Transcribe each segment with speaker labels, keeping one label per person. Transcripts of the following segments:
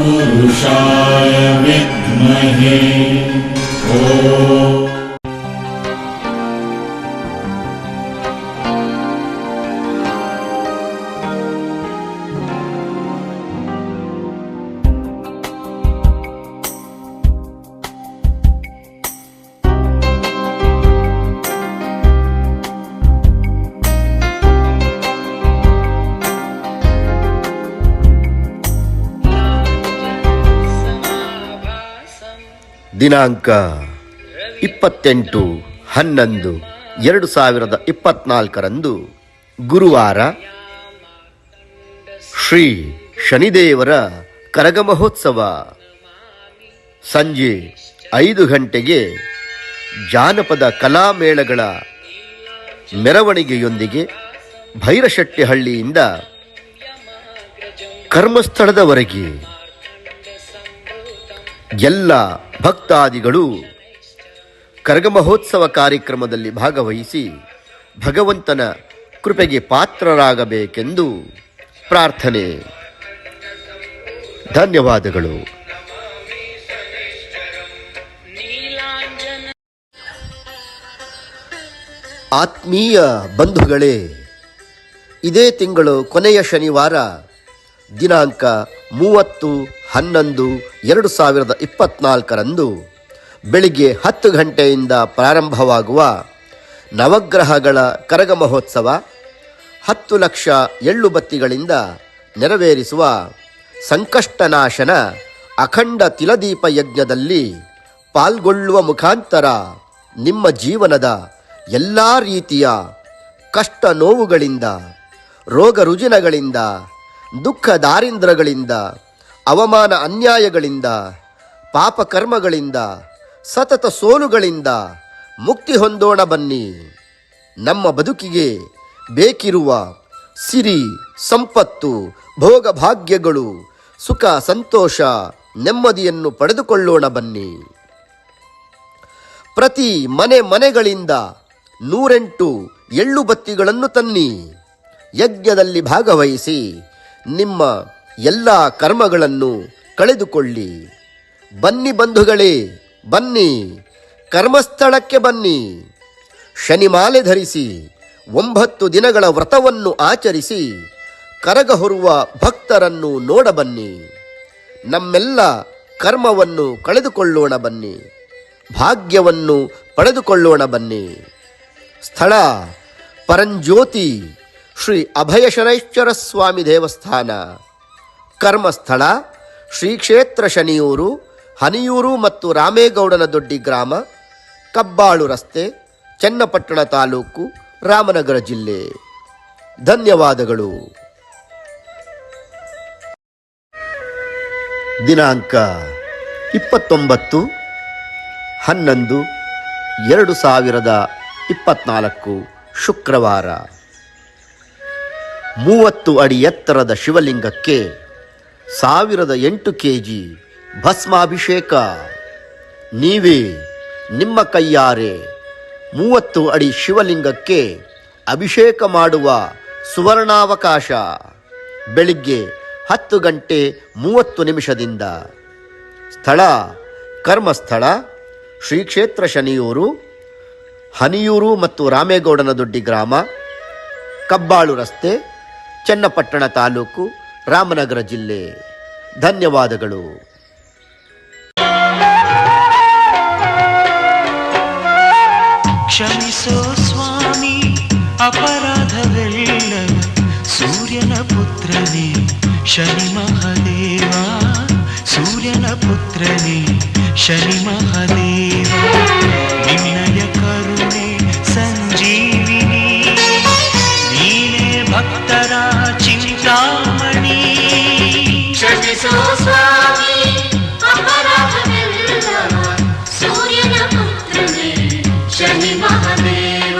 Speaker 1: तत्पुरुषाय विद्महे
Speaker 2: ದಿನಾಂಕ 28/11/2024 ಗುರುವಾರ ಶ್ರೀ ಶನಿದೇವರ ಕರಗ ಮಹೋತ್ಸವ. ಸಂಜೆ 5 ಗಂಟೆಗೆ ಜಾನಪದ ಕಲಾಮೇಳಗಳ ಮೆರವಣಿಗೆಯೊಂದಿಗೆ ಭೈರಶೆಟ್ಟಿಹಳ್ಳಿಯಿಂದ ಕರ್ಮಸ್ಥಳದವರೆಗೆ ಎಲ್ಲ ಭಕ್ತಾದಿಗಳು ಕರಗ ಮಹೋತ್ಸವ ಕಾರ್ಯಕ್ರಮದಲ್ಲಿ ಭಾಗವಹಿಸಿ ಭಗವಂತನ ಕೃಪೆಗೆ ಪಾತ್ರರಾಗಬೇಕೆಂದು ಪ್ರಾರ್ಥನೆ. ಧನ್ಯವಾದಗಳು. ಆತ್ಮೀಯ ಬಂಧುಗಳೇ, ಇದೇ ತಿಂಗಳು ಕೊನೆಯ ಶನಿವಾರ ದಿನಾಂಕ 30/11/2024 ಬೆಳಿಗ್ಗೆ 10 ಗಂಟೆಯಿಂದ ಪ್ರಾರಂಭವಾಗುವ ನವಗ್ರಹಗಳ ಕರಗ ಮಹೋತ್ಸವ 10 ಲಕ್ಷ ಎಳ್ಳು ಬತ್ತಿಗಳಿಂದ ನೆರವೇರಿಸುವ ಸಂಕಷ್ಟನಾಶನ ಅಖಂಡ ತಿಲದೀಪ ಯಜ್ಞದಲ್ಲಿ ಪಾಲ್ಗೊಳ್ಳುವ ಮುಖಾಂತರ ನಿಮ್ಮ ಜೀವನದ ಎಲ್ಲ ರೀತಿಯ ಕಷ್ಟ ನೋವುಗಳಿಂದ, ರೋಗ ರುಜಿನಗಳಿಂದ, ದುಃಖ ದಾರಿದ್ರ್ಯಗಳಿಂದ, ಅವಮಾನ ಅನ್ಯಾಯಗಳಿಂದ, ಪಾಪಕರ್ಮಗಳಿಂದ, ಸತತ ಸೋಲುಗಳಿಂದ ಮುಕ್ತಿ ಹೊಂದೋಣ ಬನ್ನಿ. ನಮ್ಮ ಬದುಕಿಗೆ ಬೇಕಿರುವ ಸಿರಿ ಸಂಪತ್ತು, ಭೋಗ ಭಾಗ್ಯಗಳು, ಸುಖ ಸಂತೋಷ ನೆಮ್ಮದಿಯನ್ನು ಪಡೆದುಕೊಳ್ಳೋಣ ಬನ್ನಿ. ಪ್ರತಿ ಮನೆಗಳಿಂದ 108 ಎಳ್ಳು ಬತ್ತಿಗಳನ್ನು ತನ್ನಿ. ಯಜ್ಞದಲ್ಲಿ ಭಾಗವಹಿಸಿ ನಿಮ್ಮ ಎಲ್ಲ ಕರ್ಮಗಳನ್ನು ಕಳೆದುಕೊಳ್ಳಿ. ಬನ್ನಿ ಬಂಧುಗಳೇ, ಬನ್ನಿ, ಕರ್ಮಸ್ಥಳಕ್ಕೆ ಬನ್ನಿ. ಶನಿಮಾಲೆ ಧರಿಸಿ 9 ದಿನಗಳ ವ್ರತವನ್ನು ಆಚರಿಸಿ ಕರಗ ಹೊರುವ ಭಕ್ತರನ್ನು ನೋಡಬನ್ನಿ. ನಮ್ಮೆಲ್ಲ ಕರ್ಮವನ್ನು ಕಳೆದುಕೊಳ್ಳೋಣ ಬನ್ನಿ, ಭಾಗ್ಯವನ್ನು ಪಡೆದುಕೊಳ್ಳೋಣ ಬನ್ನಿ. ಸ್ಥಳ ಪರಂಜ್ಯೋತಿ ಶ್ರೀ ಅಭಯಶನೈಶ್ವರ ಸ್ವಾಮಿ ದೇವಸ್ಥಾನ. ಕರ್ಮಸ್ಥಳ ಶ್ರೀ ಕ್ಷೇತ್ರ ಶನಿಯೂರು, ಹನಿಯೂರು ಮತ್ತು ರಾಮೇಗೌಡನ ದೊಡ್ಡಿ ಗ್ರಾಮ, ಕಬ್ಬಾಳು ರಸ್ತೆ, ಚನ್ನಪಟ್ಟಣ ತಾಲೂಕು, ರಾಮನಗರ ಜಿಲ್ಲೆ. ಧನ್ಯವಾದಗಳು. ದಿನಾಂಕ 29/11/2024 ಶುಕ್ರವಾರ. 30 ಅಡಿ ಎತ್ತರದ ಶಿವಲಿಂಗಕ್ಕೆ 1008 kg ಭಸ್ಮಾಭಿಷೇಕ. ನೀವೇ ನಿಮ್ಮ ಕೈಯಾರೆ 30 ಅಡಿ ಶಿವಲಿಂಗಕ್ಕೆ ಅಭಿಷೇಕ ಮಾಡುವ ಸುವರ್ಣಾವಕಾಶ. ಬೆಳಿಗ್ಗೆ 10 ಗಂಟೆ 30 ನಿಮಿಷದಿಂದ. ಸ್ಥಳ ಕರ್ಮಸ್ಥಳ ಶ್ರೀ ಕ್ಷೇತ್ರ ಶನಿಯೂರು, ಹನಿಯೂರು ಮತ್ತು ರಾಮೇಗೌಡನ ದೊಡ್ಡಿ ಗ್ರಾಮ, ಕಬ್ಬಾಳು ರಸ್ತೆ, ಚನ್ನಪಟ್ಟಣ ತಾಲೂಕು, ರಾಮನಗರ ಜಿಲ್ಲೆ. ಧನ್ಯವಾದಗಳು.
Speaker 3: ಕ್ಷಮಿಸೋ ಸ್ವಾಮಿ ಅಪರಾಧವೆಲ್ಲ, ಸೂರ್ಯನ ಪುತ್ರನೇ ಶನಿ ಮಹಾದೇವ, ಸೂರ್ಯನ ಪುತ್ರನೇ ಶನಿ ಮಹಾದೇವ. ನಿನ್ನಯ ಕರುಣೆ ಸಂಜೀವಿನಿ, ನೀನೇ ಭಕ್ತರ ಚಿಂತಾಮಣಿ.
Speaker 4: ಕ್ಷಮಿಸೋ ಸ್ವಾಮಿ ಅಪರಾಧವೆಲ್ಲ, ಸೂರ್ಯನ ಪುತ್ರನೇ ಶನಿ ಮಹಾದೇವ.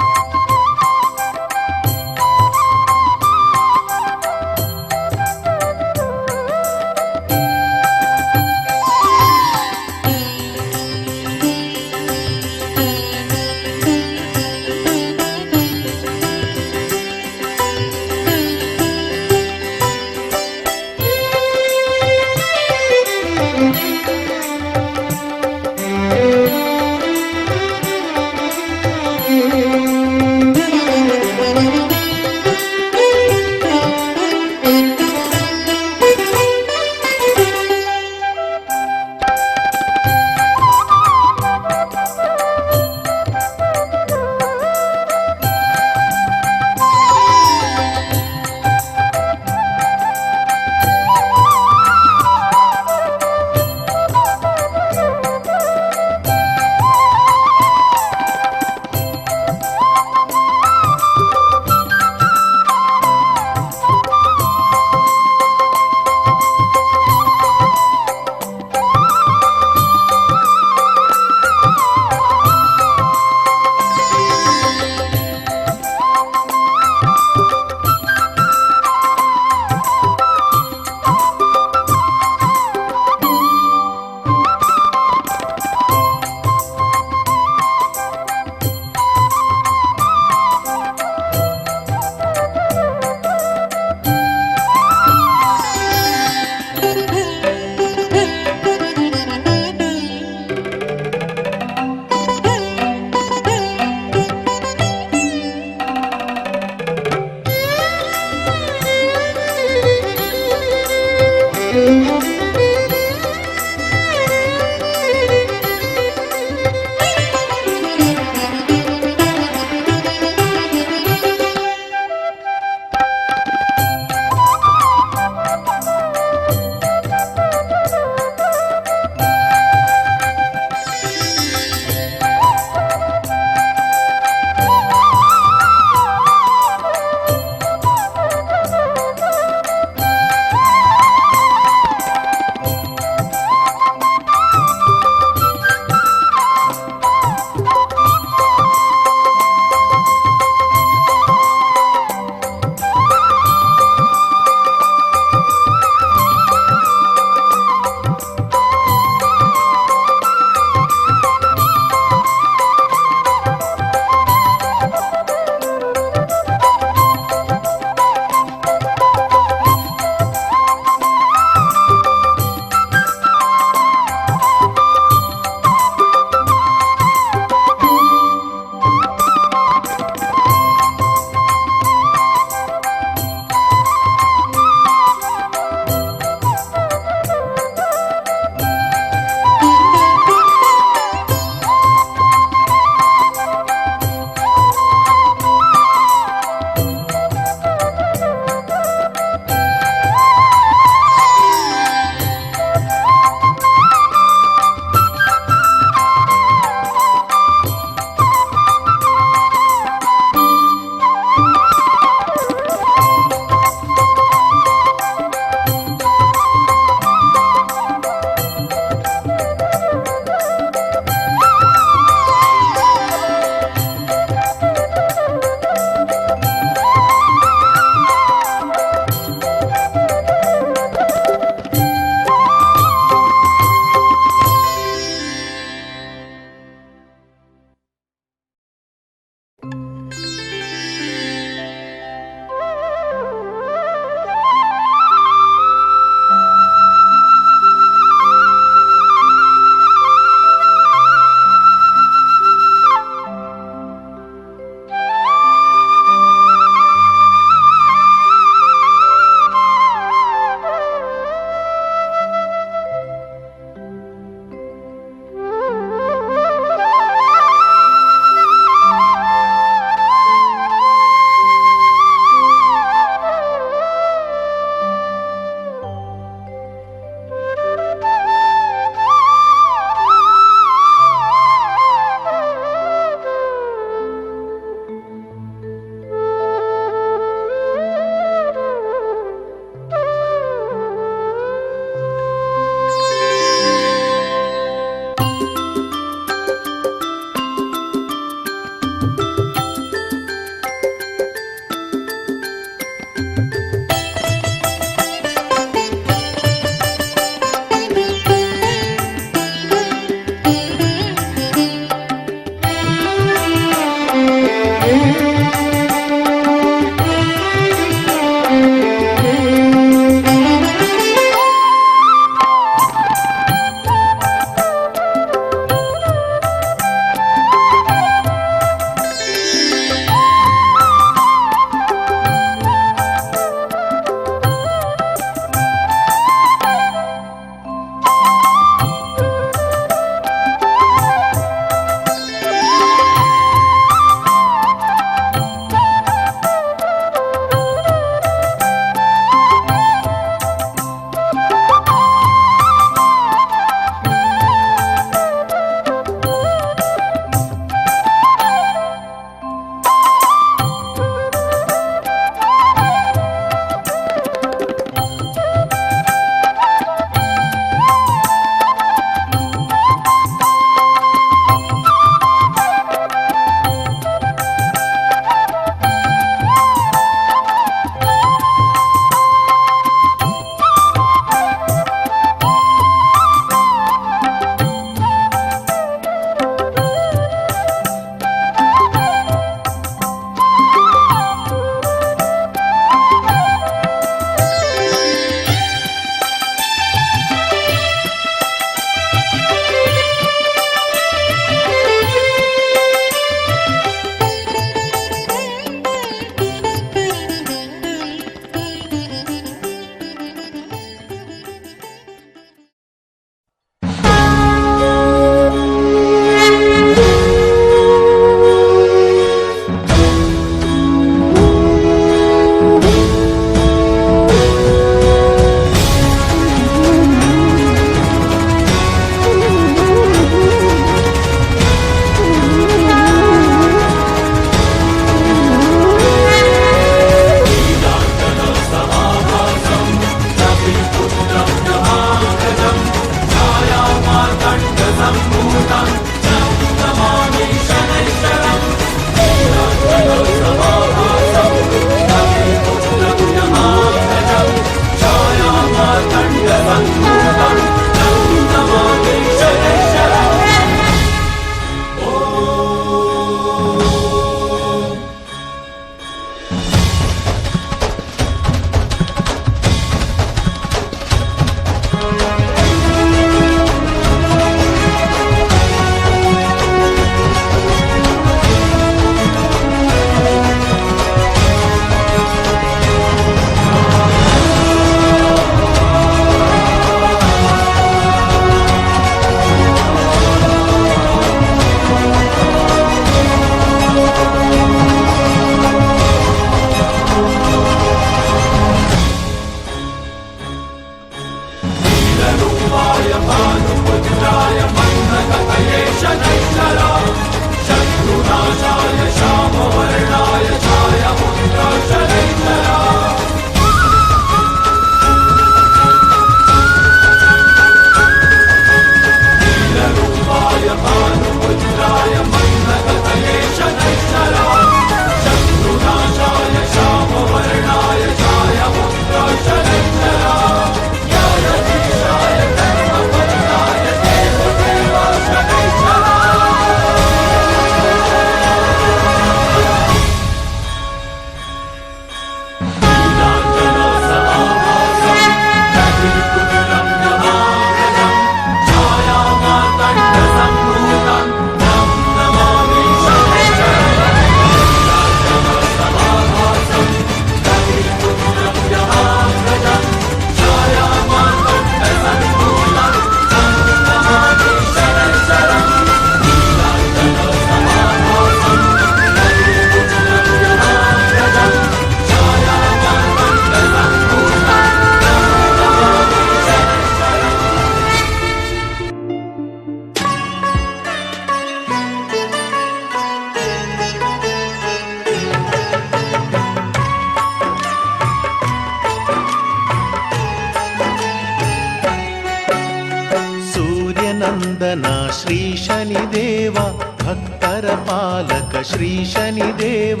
Speaker 5: ಸೂರ್ಯನಂದನ ಶ್ರೀ ಶನಿದೇವ ಭಕ್ತರ ಪಾಲಕ ಶ್ರೀ ಶನಿದೇವ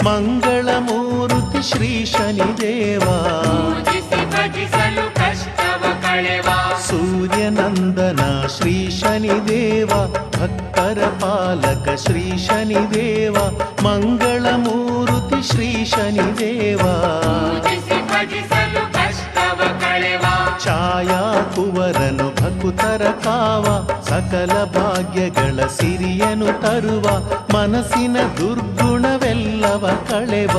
Speaker 5: ಮಂಗಳಮೂರ್ತಿ ಶ್ರೀ ಶನಿದೇವ
Speaker 4: ಪೂಜಿಸಿ ಭಜಿಸಲು ಕಷ್ಟವ ಕಳೆವ
Speaker 5: ಸೂರ್ಯನಂದನ ಶ್ರೀ ಶನಿದೇವ ಭಕ್ತರ ಪಾಲಕ ಶ್ರೀ ಶನಿದೇವ ಮಂಗಳಮೂರ್ತಿ ಶ್ರೀ ಶನಿದೇವ
Speaker 4: ಪೂಜಿಸಿ ಭಜಿಸಲು ಕಷ್ಟವ ಕಳೆವ
Speaker 5: ಛಾಯಾ ಕುವರನು ಭಕುತರ ಕಾವ ಸಕಲ ಭಾಗ್ಯಗಳ ಸಿರಿಯನು ತರುವ ಮನಸ್ಸಿನ ದುರ್ಗುಣವೆಲ್ಲವ ಕಳೆವ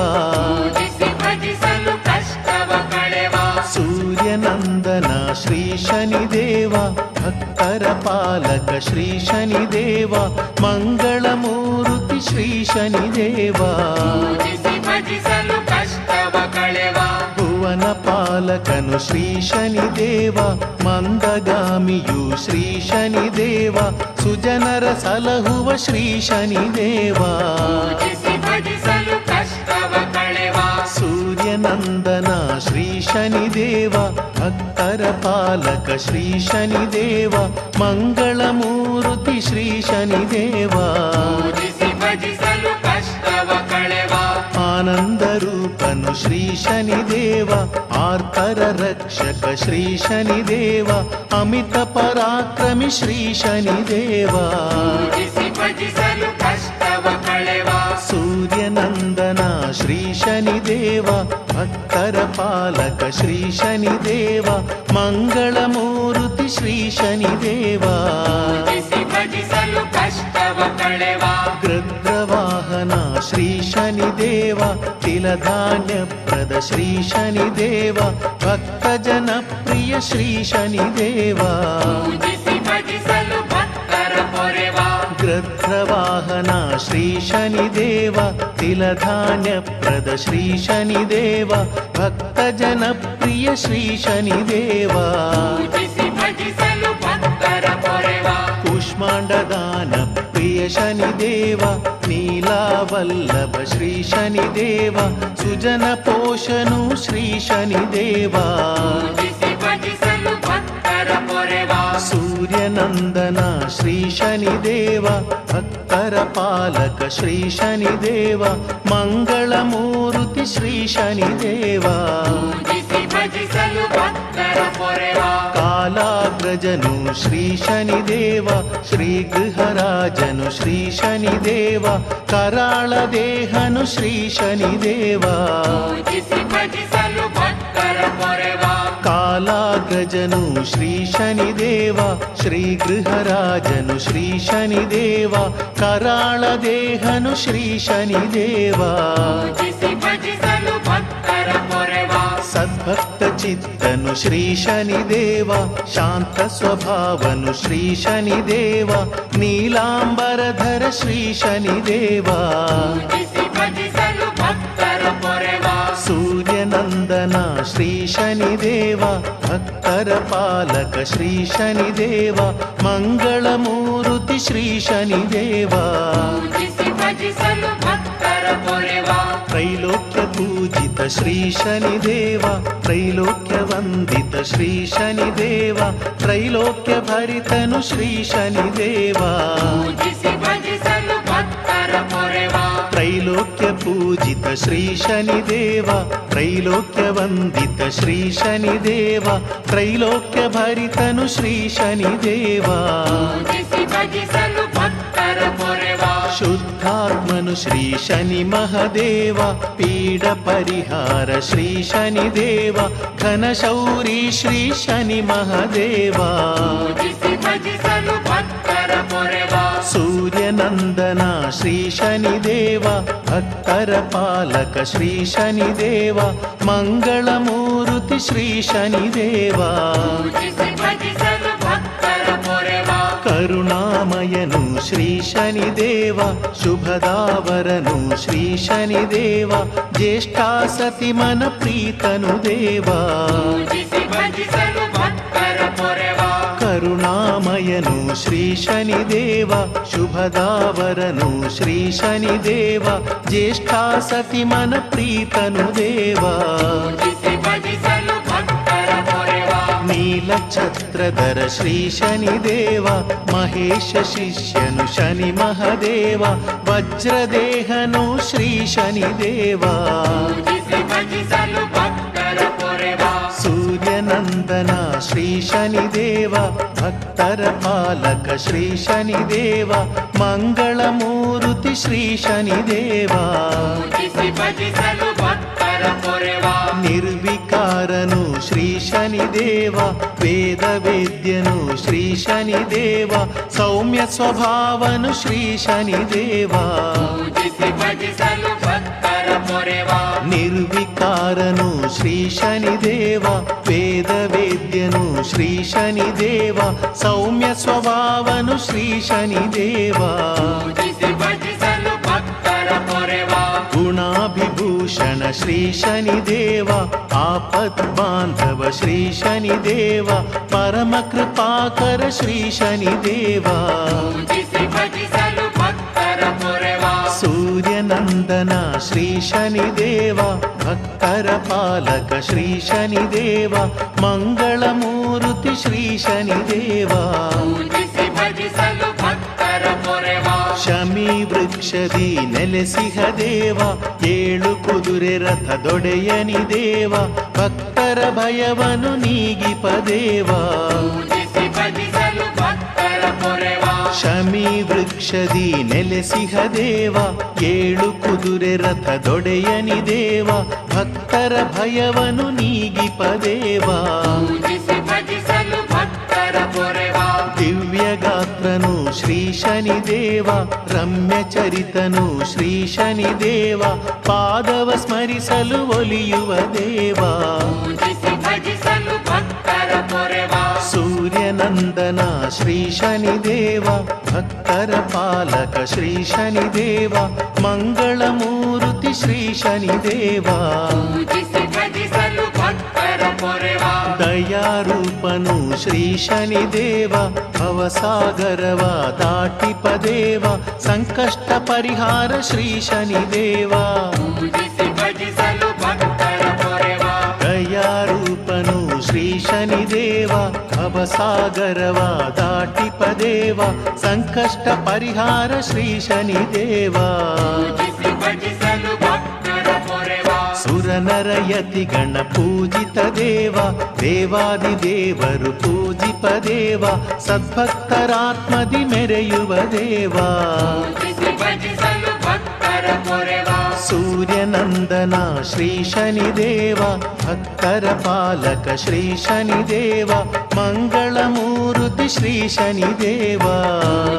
Speaker 4: ಪೂಜಿಸಿ ಭಜಿಸಲು ಕಷ್ಟವ ಕಳೆವ
Speaker 5: ಸೂರ್ಯನಂದನ ಶ್ರೀ ಶನಿದೇವ ಭಕ್ತರ ಪಾಲಕ ಶ್ರೀ ಶನಿದೇವ ಮಂಗಳಮೂರ್ತಿ ಶ್ರೀ ಶನಿದೇವ
Speaker 4: ಪೂಜಿಸಿ ಭಜಿಸಲು ಕಷ್ಟವ ಕಳೆವ
Speaker 5: ಭುವನ ಪಾಲಕನು ಶ್ರೀ ಶನಿದೇವ ಮಂದಗಾಮಿಯು ಶ್ರೀ ಶನಿದೇವ ಸುಜನರ ಸಲಹುವ ಶ್ರೀ ಶನಿದೇವ
Speaker 4: ಪೂಜಿಸಿ ಭಜಿಸಲು ಕಷ್ಟವ ಕಳೆವ
Speaker 5: ಸೂರ್ಯನಂದನ ಶ್ರೀ ಶನಿದೇವ ಭಕ್ತರ ಪಾಲಕ ಶ್ರೀ ಶನಿದೇವ ಮಂಗಳಮೂರ್ತಿ ಶ್ರೀ ಶನಿದೇವ
Speaker 4: ಪೂಜಿಸಿ ಭಜಿಸಲು ಕಷ್ಟವ ಕಳೆವ
Speaker 5: ಆನಂದ ರೂಪನು ಶ್ರೀ ಶನಿದೇವ ಆರ್ತರ ರಕ್ಷಕ ಶ್ರೀ ಶನಿದೇವ ಅಮಿತ ಪರಾಕ್ರಮಿ ಶ್ರೀ ಶನಿದೇವ
Speaker 4: ಪೂಜಿಸಿ ಭಜಿಸಲು ಕಷ್ಟವ ಕಳೆವ
Speaker 5: ಸೂರ್ಯನಂದನ ಶ್ರೀ ಶನಿದೇವ ಭಕ್ತರ ಪಾಲಕ ಶ್ರೀ ಶನಿದೇವ ಮಂಗಳಮೂರ್ತಿ ಶ್ರೀ ಶನಿದೇವ
Speaker 4: ಪೂಜಿಸಿ ಭಜಿಸಲು ಕಷ್ಟವ ಕಳೆವ
Speaker 5: ಗೃಧ್ರವಾಹನ ಶ್ರೀ ಶನಿದೇವ ತಿಲಧಾನ್ಯಪ್ರದ ಶ್ರೀ ಶನಿದೇವ ಭಕ್ತ ಜನಪ್ರಿಯ ಶ್ರೀ ಶನಿದೇವ
Speaker 4: ಪೂಜಿಸಿ ಭಜಿಸಲು ಭಕ್ತರ ಪೊರೆವ
Speaker 5: ಗೃಧ್ರವಾಹನ ಶ್ರೀ ಶನಿದೇವ ತಿಲಧಾನ್ಯಪ್ರದ ಶ್ರೀ ಶನಿದೇವ ಭಕ್ತ ಜನಪ್ರಿಯ ಶ್ರೀ ಶನಿದೇವ
Speaker 4: ಪೂಜಿಸಿ ಭಜಿಸಲು ಭಕ್ತರ ಪೊರೆವ
Speaker 5: ಕೂಷ್ಮಾಂಡದಾನ ಪ್ರಿಯ ಶನಿದೇವ ನೀಲಾವಲ್ಲಭ ಶ್ರೀ ಶನಿದೇವ ಸುಜನ ಪೋಷನು ಶ್ರೀ ಶನಿದೇವ
Speaker 4: ಪೂಜಿಸಿ ಭಜಿಸಲು ಭಕ್ತರ ಪೊರೆವ
Speaker 5: ಸೂರ್ಯನಂದನ ಶ್ರೀ ಶನಿದೇವ ಭಕ್ತರ ಪಾಲಕ ಶ್ರೀ ಶನಿದೇವ ಮಂಗಳಮೂರ್ತಿ ಶ್ರೀ ಶನಿದೇವ
Speaker 4: ಪೂಜಿಸಿ ಭಜಿಸಲು ಭಕ್ತರ ಪೊರೆವ
Speaker 5: ಕಾಲಾಗ್ರಜನು ಶ್ರೀ ಶನಿದೇವ ಶ್ರೀ ಗೃಹರಾಜನು ಶ್ರೀ ಶನಿದೇವ ಕರಾಳ ದೇಹನು ಶ್ರೀ ಶನಿದೇವ
Speaker 4: ಪೂಜಿಸಿ ಭಜಿಸಲು ಭಕ್ತರ ಪೊರೆವ
Speaker 5: ಕಾಲಾಗ್ರಜನು ಶ್ರೀ ಶನಿದೇವ ಶ್ರೀ ಗೃಹರಾಜನು ಶ್ರೀ ಶನಿದೇವ ಕರಾಳ ದೇಹನು ಶ್ರೀ ಶನಿದೇವ
Speaker 4: ಪೂಜಿಸಿ ಭಜಿಸಲು ಭಕ್ತರ ಪೊರೆವ
Speaker 5: ಸದ್ಭಕ್ತ ಚಿತ್ತನು ಶ್ರೀ ಶನಿದೇವ ಶಾಂತ ಸ್ವಭಾವನು ಶ್ರೀ ಶನಿದೇವ ನೀಲಾಂಬರಧರ ಶ್ರೀ ಶನಿದೇವ
Speaker 4: ಪೂಜಿಸಿ ಭಜಿಸಲು ಭಕ್ತರ ಪೊರೆವ
Speaker 5: ಸೂರ್ಯನಂದನ ಶ್ರೀ ಶನಿದೇವ ಭಕ್ತರ ಪಾಲಕ ಶ್ರೀ ಶನಿದೇವ ಮಂಗಳಮೂರ್ತಿ ಶ್ರೀ ಶನಿದೇವ
Speaker 4: ಪೂಜಿಸಿ ಭಜಿಸಲು ಭಕ್ತರ ಪೊರೆವ
Speaker 5: ತ್ರೈಲೋಕ್ಯ ಪೂಜಿತ ಶ್ರೀ ಶನಿದೇವ ತ್ರೈಲೋಕ್ಯ ವಂದಿತ ಶ್ರೀ ಶನಿದೇವ ತ್ರೈಲೋಕ್ಯ ಭರಿತನು ಶ್ರೀ ಶನಿದೇವ
Speaker 4: ಪೂಜಿಸಿ ಭಜಿಸಲು ಭಕ್ತರ ಪೊರೆವ
Speaker 5: ತ್ರೈಲೋಕ್ಯ ಪೂಜಿತ ಶ್ರೀ ಶನಿದೇವ ತ್ರೈಲೋಕ್ಯ ವಂದಿತ ಶ್ರೀ ಶನಿದೇವ ತ್ರೈಲೋಕ್ಯ ಭರಿತನು ಶ್ರೀ ಶನಿದೇವ
Speaker 4: ಪೂಜಿಸಿ ಭಜಿಸಲು ಭಕ್ತರ ಪೊರೆವ
Speaker 5: ಶುದ್ಧಾತ್ಮನು ಶ್ರೀ ಶನಿ ಮಹದೇವ ಪೀಡ ಪರಿಹಾರ ಶ್ರೀ ಶನಿದೇವ ಘನಶೌರಿ ಶ್ರೀ ಶನಿ ಮಹದೇವ
Speaker 4: ಪೂಜಿಸಿ ಭಜಿಸಲು ಭಕ್ತರ ಪೊರೆವ
Speaker 5: ಸೂರ್ಯನಂದನ ಶ್ರೀ ಶನಿದೇವ ಭಕ್ತರ ಪಾಲಕ ಶ್ರೀ ಶನಿದೇವ ಮಂಗಳಮೂರ್ತಿ ಶ್ರೀ ಶನಿದೇವ
Speaker 4: ಪೂಜಿಸಿ ಭಜಿಸಲು ಭಕ್ತರ ಪೊರೆವ
Speaker 5: ಕರುಣಾಮಯನು ಶ್ರೀ ಶನಿದೇವ ಶುಭದಾವರನು ಶ್ರೀ ಶನಿದೇವ ಜ್ಯೇಷ್ಠಾ ಸತಿ ಮನ ಪ್ರೀತನು ದೇವ
Speaker 4: ಪೂಜಿಸಿ ಭಜಿಸಲು ಭಕ್ತರ ಪೊರೆವ
Speaker 5: ಕರುಣಾಮಯನು ಶ್ರೀ ಶನಿದೇವ ಶುಭದಾವರನು ಶ್ರೀ ಶನಿದೇವ ಜ್ಯೇಷ್ಠಾ ಸತಿ ಮನ ಪ್ರೀತನು ದೇವ
Speaker 4: ಪೂಜಿಸಿ ಭಜಿಸಲು ಭಕ್ತರ ಪೊರೆವ
Speaker 5: ನೀ ನೀಲಛತ್ರಧರ ಶ್ರೀ ಶನಿದೇವ ಮಹೇಶ ಶಿಷ್ಯನು ಶನಿ ಮಹದೇವ ವಜ್ರದೇಹನು ಶ್ರೀ ಶನಿದೇವ
Speaker 4: ಪೂಜಿಸಿ ಭಜಿಸಲು ಭಕ್ತರ ಪೊರೆವ
Speaker 5: ಸೂರ್ಯನಂದನ ಶ್ರೀ ಶನಿದೇವ ಭಕ್ತರ ಪಾಲಕ ಶ್ರೀ ಶನಿದೇವ ಮಂಗಳ ಮೂರುತಿ ಶ್ರೀ ಶನಿದೇವ
Speaker 4: ಪೂಜಿಸಿ ಭಜಿಸಲು ಭಕ್ತರ ಪೊರೆವ
Speaker 5: ನಿರ್ವಿಕಾರನು ಶ್ರೀ ಶನಿದೇವ ವೇದ ವೇದ್ಯನು ಶ್ರೀ ಶನಿದೇವ ಸೌಮ್ಯ ಸ್ವಭಾವನು ಶ್ರೀ ಶನಿದೇವ
Speaker 4: ಪೂಜಿಸಿ ಭಜಿಸಲು ಭಕ್ತರ ಪೊರೆವ
Speaker 5: ನಿರ್ವಿಕಾರನು ಶ್ರೀ ಶನಿದೇವ ವೇದ ವೇದ್ಯನು ಶ್ರೀ ಶನಿದೇವ ಸೌಮ್ಯ ಸ್ವಭಾವನು ಶ್ರೀ ಶನಿದೇವ
Speaker 4: ಪೂಜಿಸಿ ಭಜಿಸಲು ಭಕ್ತರ ಪೊರೆವ
Speaker 5: ಗುಣಾಭಿಭೂಷಣ ಶ್ರೀ ಶನಿದೇವ ಆಪತ್ ಬಾಂಧವ ಶ್ರೀ ಶನಿದೇವ ಪರಮ ಕೃಪಾಕರ ಶ್ರೀ ಶನಿದೇವ
Speaker 4: ಪೂಜಿಸಿ ಭಜಿಸಲು ಭಕ್ತರ ಪೊರೆವ
Speaker 5: ಸೂರ್ಯನಂದನ ಶ್ರೀ ಶನಿದೇವ ಭಕ್ತರ ಪಾಲಕ ಶ್ರೀ ಶನಿದೇವ ಮಂಗಳ ಮೂರುತಿ ಶ್ರೀ ಶನಿದೇವ
Speaker 4: ಪೂಜಿಸಿ ಭಜಿಸಲು ಭಕ್ತರ ಪೊರೆವ
Speaker 5: ಶಮಿ ವೃಕ್ಷದಿ ನೆಲೆಸಿಹ ದೇವ ಏಳು ಕುದುರೆ ರಥದೊಡೆಯನಿ ದೇವ ಭಕ್ತರ ಭಯವನು ನೀಗಿಪ ದೇವ
Speaker 4: ಪೂಜಿಸಿ ಭಜಿಸಲು ಭಕ್ತರ ಪೊರೆವ
Speaker 5: ಶಮಿ ವೃಕ್ಷದಿ ನೆಲೆಸಿಹ ದೇವ ಏಳು ಕುದುರೆ ರಥದೊಡೆಯನಿ ದೇವ ಭಕ್ತರ ಭಯವನು ನೀಗಿಪ ದೇವ
Speaker 4: ಪೂಜಿಸಿ ಭಜಿಸಲು ಭಕ್ತರ ಪೊರೆವ
Speaker 5: ದಿವ್ಯ ಗಾತ್ರನು ಶ್ರೀ ಶನಿದೇವ ರಮ್ಯ ಚರಿತನು ಶ್ರೀ ಶನಿದೇವ ಪಾದವ ಸ್ಮರಿಸಲು ಒಲಿಯುವ ದೇವ
Speaker 4: ಪೂಜಿಸಿ ಭಜಿಸಲು ಭಕ್ತರ ಪೊರೆವ
Speaker 5: ಸೂರ್ಯನಂದನ ಶ್ರೀ ಶನಿದೇವ ಭಕ್ತರ ಪಾಲಕ ಶ್ರೀ ಶನಿದೇವ ಮಂಗಳ ಮೂರುತಿ ಶ್ರೀ ಶನಿದೇವ
Speaker 4: ಪೂಜಿಸಿ ಭಜಿಸಲು ಭಕ್ತರ ಪೊರೆವ
Speaker 5: ದಯಾರೂಪನು ಶ್ರೀ ಶನಿದೇವ ಭವಸಾಗರವ ದಾಟಿಪ ದೇವ ಸಂಕಷ್ಟ ಪರಿಹಾರ ಶ್ರೀ ಶನಿದೇವ
Speaker 4: ಪೂಜಿಸಿ ಭಜಿಸಲು ಭಕ್ತರ ಪೊರೆವ
Speaker 5: ದಯಾರೂಪನು ಶ್ರೀ ಶನಿದೇವ ಭವಸಾಗರವ ದಾಟಿಪ ದೇವ ಸಂಕಷ್ಟ ಪರಿಹಾರ ಶ್ರೀ ಶನಿದೇವ
Speaker 4: ಪೂಜಿಸಿ ಭಜಿಸಲು ಭಕ್ತರ ಪೊರೆವ
Speaker 5: ಸುರನರ ಯತಿಗಣ ಪೂಜಿತ ದೇವ ದೇವಾದಿ ದೇವರು ಪೂಜಿಪ ದೇವ ಸದ್ಭಕ್ತರಾತ್ಮದಿ ಮೆರೆಯುವ ದೇವ
Speaker 4: ಪೂಜಿಸಿ ಭಜಿಸಲು ಭಕ್ತರ ಪೊರೆವ
Speaker 5: ಸೂರ್ಯನಂದನ ಶ್ರೀ ಶನಿದೇವ ಭಕ್ತರ ಪಾಲಕ ಶ್ರೀ ಶನಿದೇವ ಮಂಗಳ ಮೂರುತಿ ಶ್ರೀ ಶನಿದೇವ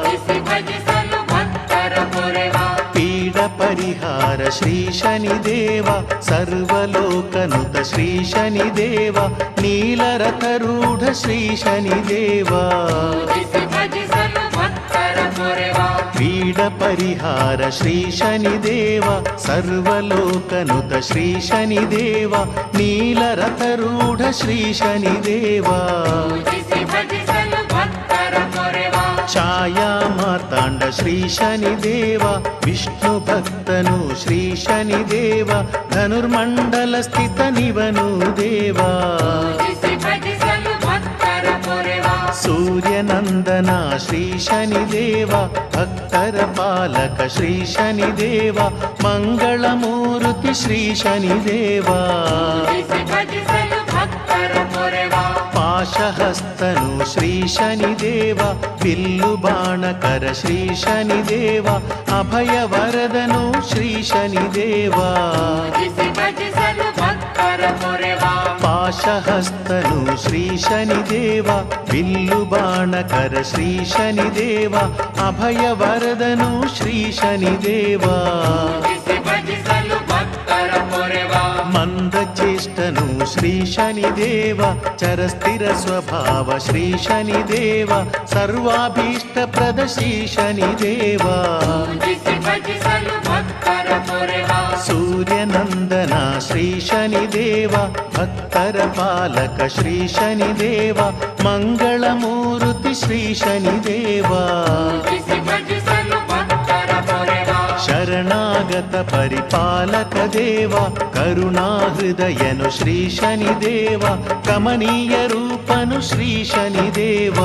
Speaker 4: ಪೂಜಿಸಿ ಭಜಿಸಲು ಭಕ್ತರ ಪೊರೆವ
Speaker 5: ಪೀಡ ಪರಿಹಾರ ಶ್ರೀ ಶನಿದೇವ ಸರ್ವಲೋಕನುತ ಶ್ರೀ ಶನಿದೇವ ನೀಲರಥರೂಢ ಶ್ರೀ ಶನಿದೇವ
Speaker 4: ಪೂಜಿಸಿ ಭಜಿಸಲು ಭಕ್ತರ ಪೊರೆವ
Speaker 5: ಪೀಡ ಪರಿಹಾರ ಶ್ರೀ ಶನಿದೇವ ಸರ್ವಲೋಕನುತ ಶ್ರೀ ಶನಿದೇವ ನೀಲರಥರೂಢ ಶ್ರೀ ಶನಿದೇವ
Speaker 4: ಪೂಜಿಸಿ ಭಜಿಸಲು ಭಕ್ತರ ಪೊರೆವ
Speaker 5: ಛಾಯಾ ಮಾತಾಂಡ ಶ್ರೀ ಶನಿದೇವ ವಿಷ್ಣು ಭಕ್ತನು ಶ್ರೀ ಶನಿದೇವ ಧನುರ್ಮಂಡಲ ಸ್ಥಿತ ನಿವನು ದೇವ
Speaker 4: ಪೂಜಿಸಿ ಭಜಿಸಲು ಭಕ್ತರ ಪೊರೆವ
Speaker 5: ಸೂರ್ಯನಂದನ ಶ್ರೀ ಶನಿದೇವ ಭಕ್ತರ ಪಾಲಕ ಶ್ರೀ ಶನಿದೇವ ಮಂಗಳ ಮೂರುತಿ ಶ್ರೀ ಶನಿದೇವ
Speaker 4: ಪೂಜಿಸಿ ಭಜಿಸಲು ಭಕ್ತರ ಪೊರೆವ
Speaker 5: ಪಾಶಹಸ್ತನು ಶ್ರೀ ಶನಿದೇವ ಬಿಲ್ಲು ಬಾಣಕರ ಶ್ರೀ ಶನಿದೇವ ಅಭಯ ವರದನು ಶ್ರೀ ಶನಿದೇವ
Speaker 4: ಪೂಜಿಸಿ ಭಜಿಸಲು ಭಕ್ತರ ಪೊರೆವ
Speaker 5: ಪಾಶಹಸ್ತನು ಶ್ರೀ ಶನಿದೇವ ಬಿಲ್ಲು ಬಾಣಕರ ಶ್ರೀ ಶನಿದೇವ ಅಭಯ ವರದನು ಶ್ರೀ ಶನಿದೇವ
Speaker 4: ಪೂಜಿಸಿ ಭಜಿಸಲು ಭಕ್ತರ ಪೊರೆವ
Speaker 5: ಮಂದಚೇಷ್ಟನು ಶ್ರೀ ಶನಿದೇವ ಚರಸ್ಥಿರ ಸ್ವಭಾವ ಶ್ರೀ ಶನಿದೇವ ಸರ್ವಾಭೀಷ್ಟ ಪ್ರದ ಶ್ರೀ ಶನಿದೇವ
Speaker 4: ಪೂಜಿಸಿ ಭಜಿಸಲು ಭಕ್ತರ ಪೊರೆವ
Speaker 5: ಸೂರ್ಯನಂದನ ಶ್ರೀ ಶನಿದೇವ ಭಕ್ತರ ಪಾಲಕ ಶ್ರೀ ಶನಿದೇವ ಮಂಗಳ ಮೂರುತಿ ಶ್ರೀ ಶನಿದೇವ
Speaker 4: ಪೂಜಿಸಿ ಭಜಿಸಲು ಭಕ್ತರ ಪೊರೆವ
Speaker 5: ಶರಣ ಶರಣಾಗತ ಪರಿಪಾಲಕ ದೇವ ಕರುಣಾಹೃದಯನು ಶ್ರೀ ಶನಿದೇವ ಕಮನೀಯ ರೂಪನು ಶ್ರೀ ಶನಿದೇವ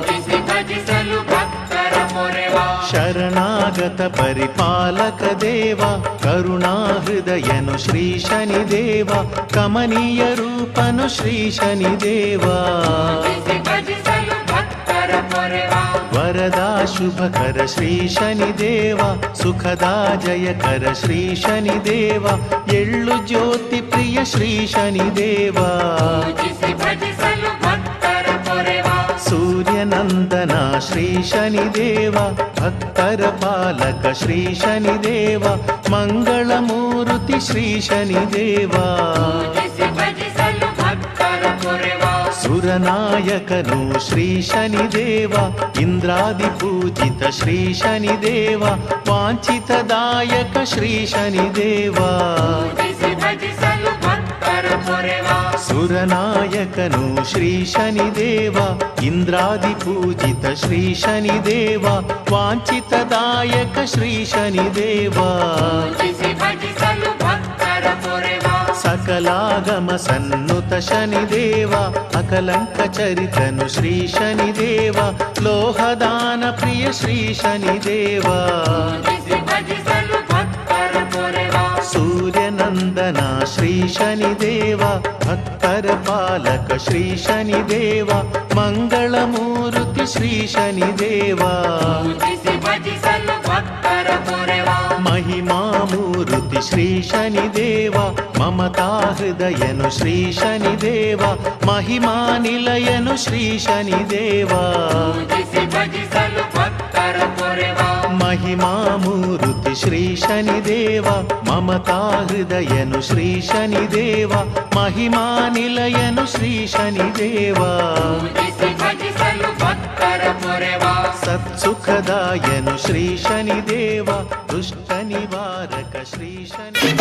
Speaker 4: ಪೂಜಿಸಿ ಭಜಿಸಲು ಭಕ್ತರ ಪೊರೆವ
Speaker 5: ಶರಣಾಗತ ಪರಿಪಾಲಕ ದೇವ ಕರುಣಾಹೃದಯನು ಶ್ರೀ ಶನಿದೇವ ಕಮನೀಯ ರೂಪನು ಶ್ರೀ ಶನಿದೇವ
Speaker 4: ಪೂಜಿಸಿ ಭಜಿಸಲು ಭಕ್ತರ ಪೊರೆವ
Speaker 5: ವರದಾ ಶುಭಕರ ಶ್ರೀ ಶನಿದೇವ ಸುಖದಾ ಜಯಕರ ಶ್ರೀ ಶನಿದೇವ ಎಳ್ಳು ಜ್ಯೋತಿ ಪ್ರಿಯ ಶ್ರೀ ಶನಿದೇವ
Speaker 4: ಪೂಜಿಸಿ ಭಜಿಸಲು ಭಕ್ತರ ಪೊರೆವ
Speaker 5: ಸೂರ್ಯನಂದನ ಶ್ರೀ ಶನಿದೇವ ಭಕ್ತರ ಪಾಲಕ ಶ್ರೀ ಶನಿದೇವ ಮಂಗಳ ಮೂರುತಿ ಶ್ರೀ ಶನಿದೇವ
Speaker 4: ಪೂಜಿಸಿ ಭಜಿಸಲು ಭಕ್ತರ ಪೊರೆವ
Speaker 5: ಸುರನಾಯಕನು ಶ್ರೀ ಶನಿದೇವ ಇಂದ್ರಾದಿ ಪೂಜಿತ ಶ್ರೀ ಶನಿದೇವ ವಾಂಛಿತದಾಯಕ ಶ್ರೀ ಶನಿದೇವ
Speaker 4: ಪೂಜಿಸಿ ಭಜಿಸಲು ಭಕ್ತರ ಪೊರೆವ
Speaker 5: ಸುರನಾಯಕನು ಶ್ರೀ ಶನಿದೇವ ಇಂದ್ರಾದಿ ಪೂಜಿತ ಶ್ರೀ ಶನಿದೇವ ವಾಂಛಿತದಾಯಕ ಶ್ರೀ ಶನಿದೇವ
Speaker 4: ಪೂಜಿಸಿ ಭಜಿಸಲು ಭಕ್ತರ ಪೊರೆವ
Speaker 5: ಸಕಲಾಗಮ ಸನ್ನುತ ಶನಿದೇವ ಅಕಲಂಕ ಚರಿತನು ಶ್ರೀ ಶನಿದೇವ ಲೋಹದಾನ ಪ್ರಿಯ ಶ್ರೀ ಶನಿದೇವ
Speaker 4: ಪೂಜಿಸಿ ಭಜಿಸಲು ಭಕ್ತರ ಪೊರೆವ
Speaker 5: ಸೂರ್ಯನಂದನ ಶ್ರೀ ಶನಿದೇವ ಭಕ್ತರ ಪಾಲಕ ಶ್ರೀ ಶನಿದೇವ ಮಂಗಳ ಮೂರುತಿ ಶ್ರೀ ಶನಿದೇವ
Speaker 4: ಪೂಜಿಸಿ ಭಜಿಸಲು ಭಕ್ತರ ಪೊರೆವ
Speaker 5: ಮಹಿಮಾ ಮೂರುತಿ ಶ್ರೀ ಶನಿದೇವ ಮಮತಾ ಹೃದಯನು ಶ್ರೀ ಶನಿದೇವ ಮಹಿಮಾ ನಿಲಯನು ಶ್ರೀ ಶನಿದೇವ
Speaker 4: ಪೂಜಿಸಿ ಭಜಿಸಲು ಭಕ್ತರ ಪೊರೆವ
Speaker 5: ಮಹಿಮಾ ಮೂರುತಿ ಶ್ರೀ ಶನಿದೇವ ಮಮತಾ ಹೃದಯನು ಶ್ರೀ ಶನಿದೇವ ಮಹಿಮಾ ನಿಲಯನು ಶ್ರೀ ಶನಿದೇವ
Speaker 4: ಪೂಜಿಸಿ ಭಜಿಸಲು ಭಕ್ತರ ಪೊರೆವ
Speaker 5: ಸತ್ಸುಖದಾಯನು ಶ್ರೀ ಶನಿದೇವ ದುಷ್ಟ ನಿವಾರಕ ಶ್ರೀ ಶನಿ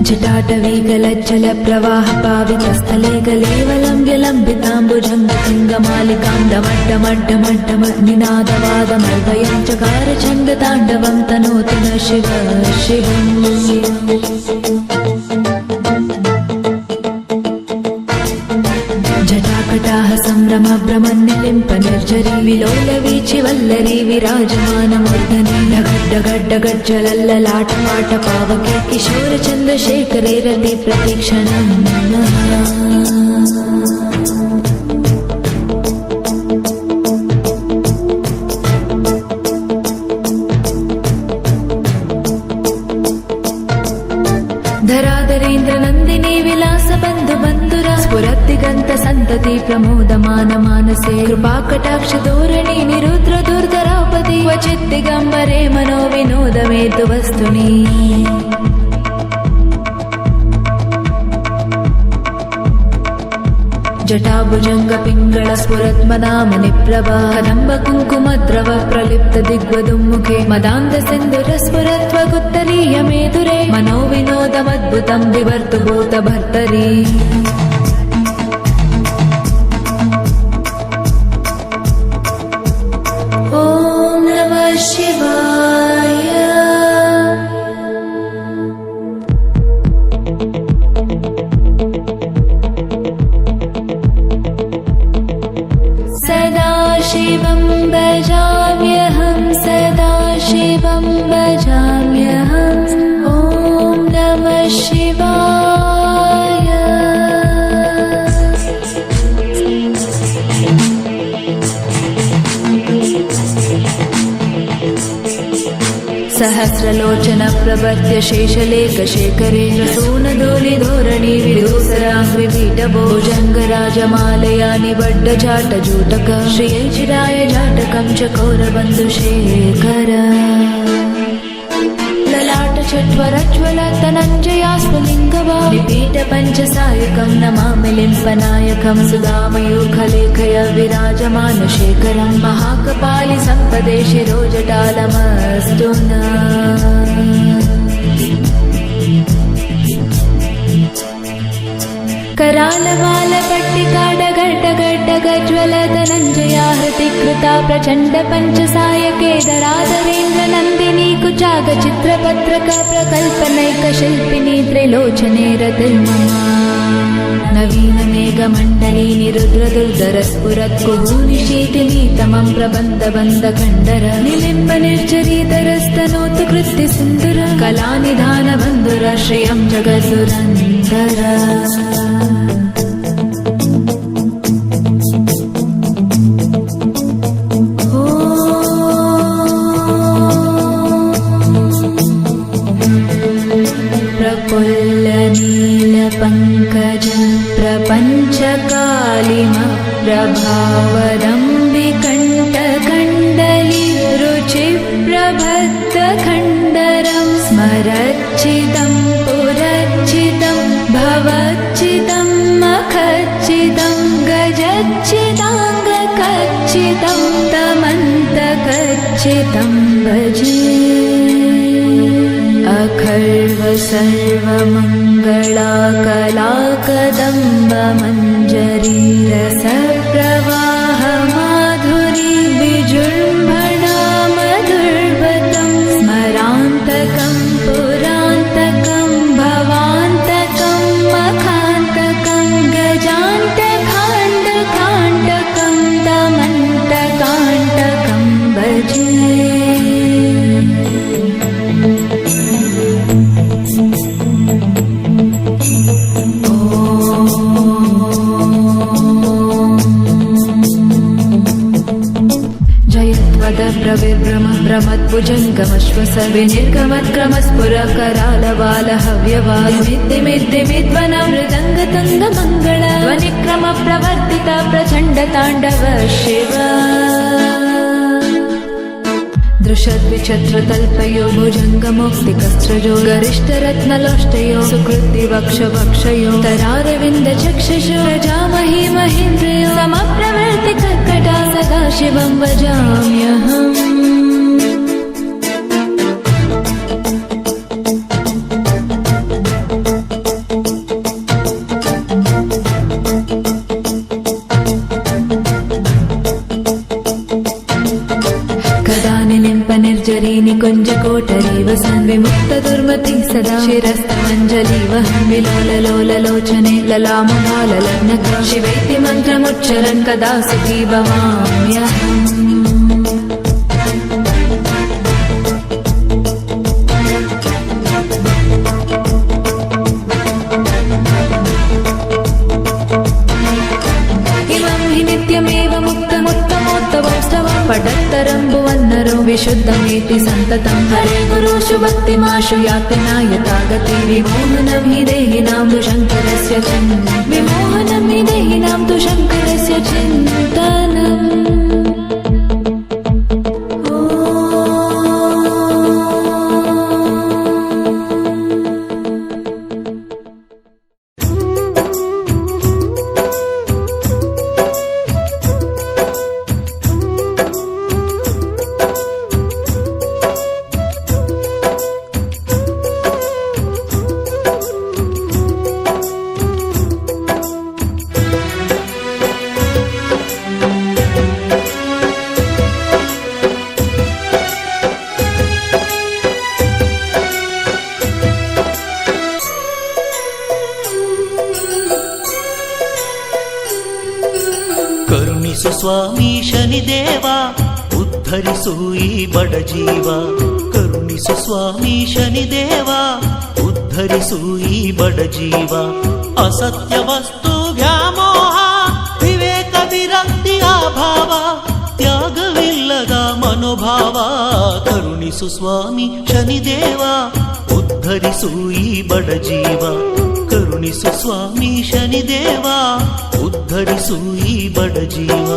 Speaker 6: जटाटवीगलज्जल प्रवाह पावितस्थले गलेवलम्ब्य लम्बिताम्बुजङ्गमालिकां डमड्डमड्डमड्डमग्निनादवादमर्वयं चकार चण्डताण्डवं तनोतु न शिव शिवम् जटाकटाः सम्भ्रम भ्रमन्निलिम्प निर्झरी विलोलवीचि वल्लरी विराजमानमूर्धनि डगड्डगड्डगज्जलल्ललाटपाट पावके किशोर चन्द्रशेखरे रति प्रतीक्षणम् धराधरेन्द्र नन्दिनी विलास बन्धु बन्धुरा स्फुरद्दिगन्त सन्तति प्रमोदमान मानसे कृपाकटाक्ष धोರಣಿ निरुद्र दुर्धरापति क्वचित् दिगम्बरे मनो विनोदमेतु वस्तुनि जटाभुजंग पिंगल स्फुरत्मनामनिप्रभा कदम्ब कुङ्कुमद्रव प्रलिप्त दिग्वदुम्मुखे मदान्त सिन्धुर स्फुरत्वगुत्तरीय मेदुरे मनो विनोदमद्भुतं विवर्तु भूतभर्तरी ॐ नमः शिवाय शिवं भजाम्यहं सदा शिवं भजाम्यहम् ॐ नमः शिवाय सहस्रलोचन प्रवर्त्य शेषलेखशेखरे प्रसूनदोलि धोರಣಿ विदूसराङ्घ्रिपीठभोजङ्गराजमालया निबड्डजाटजूटक श्रियैचिराय जाटकं चकोरबन्धुशेखर ललाटचट्वरज्वल तनञ्जयास्फुलिङ्गवा निपीठ पञ्चसायकं नमामि लिम्पनायकं सुधामयूखलेखय विराजमानशेखरं महाकपालि सम्पदे शिरोजटालमस्तु नः करालवाल पट्टिकाडगड्डगड्डगज्वल धनञ्जया हृति कृता प्रचण्ड पञ्चसायके धराधरेन्द्र नन्दिनी कुचाग चित्रपत्रक प्रकल्पनैक शिल्पिनी त्रिलोचने रतिर्ममा नवीन मेघमण्डली निरुद्र दुर्धर स्फुरत् कुहूनिशीतिनीतमं प्रबन्ध बन्ध खण्डर निलिम्ब निर्झरीधरस्तनोतु कृत्ति सिन्धुर कलानिधान बन्धुर श्रियं जगदुरन्धर प्रफुल्लनीलपङ्कज प्रपञ्चकालिम प्रभावदम्बिकण्ठकण्डली रुचिप्रबद्धखण्डरं स्मरच्चिदं पुरच्चिदं भवच्चिदं मखच्चिदं गजच्चिदाङ्गकच्चिदं तमन्तकच्चिदं भजे अखर्व सर्वमङ्गलाकलाकदम्ब मञ्जरी रसप्रवाह माधुरी विजृम्भणा मधुर्वतं स्मरान्तकं पुरान्तकं भवान्तकं मखान्तकं गजान्तकाण्डकाण्डकं तमन्तकाण्डकं भजे भुजङ्गमश्वस विनिर्गमत्क्रमस्फुरकरालबालहव्यवादिमिद्दिमिद्दिमिद्वनं मृदङ्गतुङ्गमङ्गल ध्वनिक्रमप्रवर्तित प्रचण्डताण्डव शिव दृशद्विचत्रतल्पयो भुजङ्गमौक्तिकस्रजो गरिष्ठरत्नलोष्टयो सुकृतिवक्षवक्षयो तरारविन्दचक्षुषो प्रजामहि महीन्द्रयो समप्रवृत्ति कर्कटा सदा शिवं भजाम्यहम् निकुञ्जकोटरीव संविमुक्तदुर्मति सदा शिरस्तमञ्जलि वहन् विलोललोललोचने ललाममाललग्नक शिवेति मन्त्रमुच्चरन् कदा सुखी भवाम्यहम् इमं हि नित्यमेव मुक्तमुत्तमोत्तमोत्सवं पठत्तरम्बुवन्नरो विशुद्धमेति सन्ततं हरे गुरुषु भक्तिमाशु याति नायतागति विमोहनं हि देहिनां तु शङ्करस्य विमोहनं हि देहिनां तु शङ्करस्य चिन्तनम्
Speaker 3: ಕರುಣಿಸು ಸ್ವಾಮಿ ಶನಿದೇವ ಉದ್ಧರಿಸು ಈ ಬಡ ಜೀವ ಕರುಣಿಸು ಸ್ವಾಮಿ ಶನಿದೇವ ಉದ್ಧರಿಸು ಈ ಬಡ ಜೀವ ಅಸತ್ಯ ವಸ್ತು ವ್ಯಾಮೋಹ ವಿವೇಕ ವಿರಕ್ತಿ ಅಭಾವ ತ್ಯಾಗವಿಲ್ಲದ ಮನೋಭಾವ ಕರುಣಿಸು ಸ್ವಾಮಿ ಶನಿದೇವ ಉದ್ಧರಿಸು ಈ ಬಡ ಜೀವ ಕರುಣಿಸು ಸ್ವಾಮಿ ಶನಿದೇವ ಉದ್ಧರಿಸು ಈ ಬಡ ಜೀವ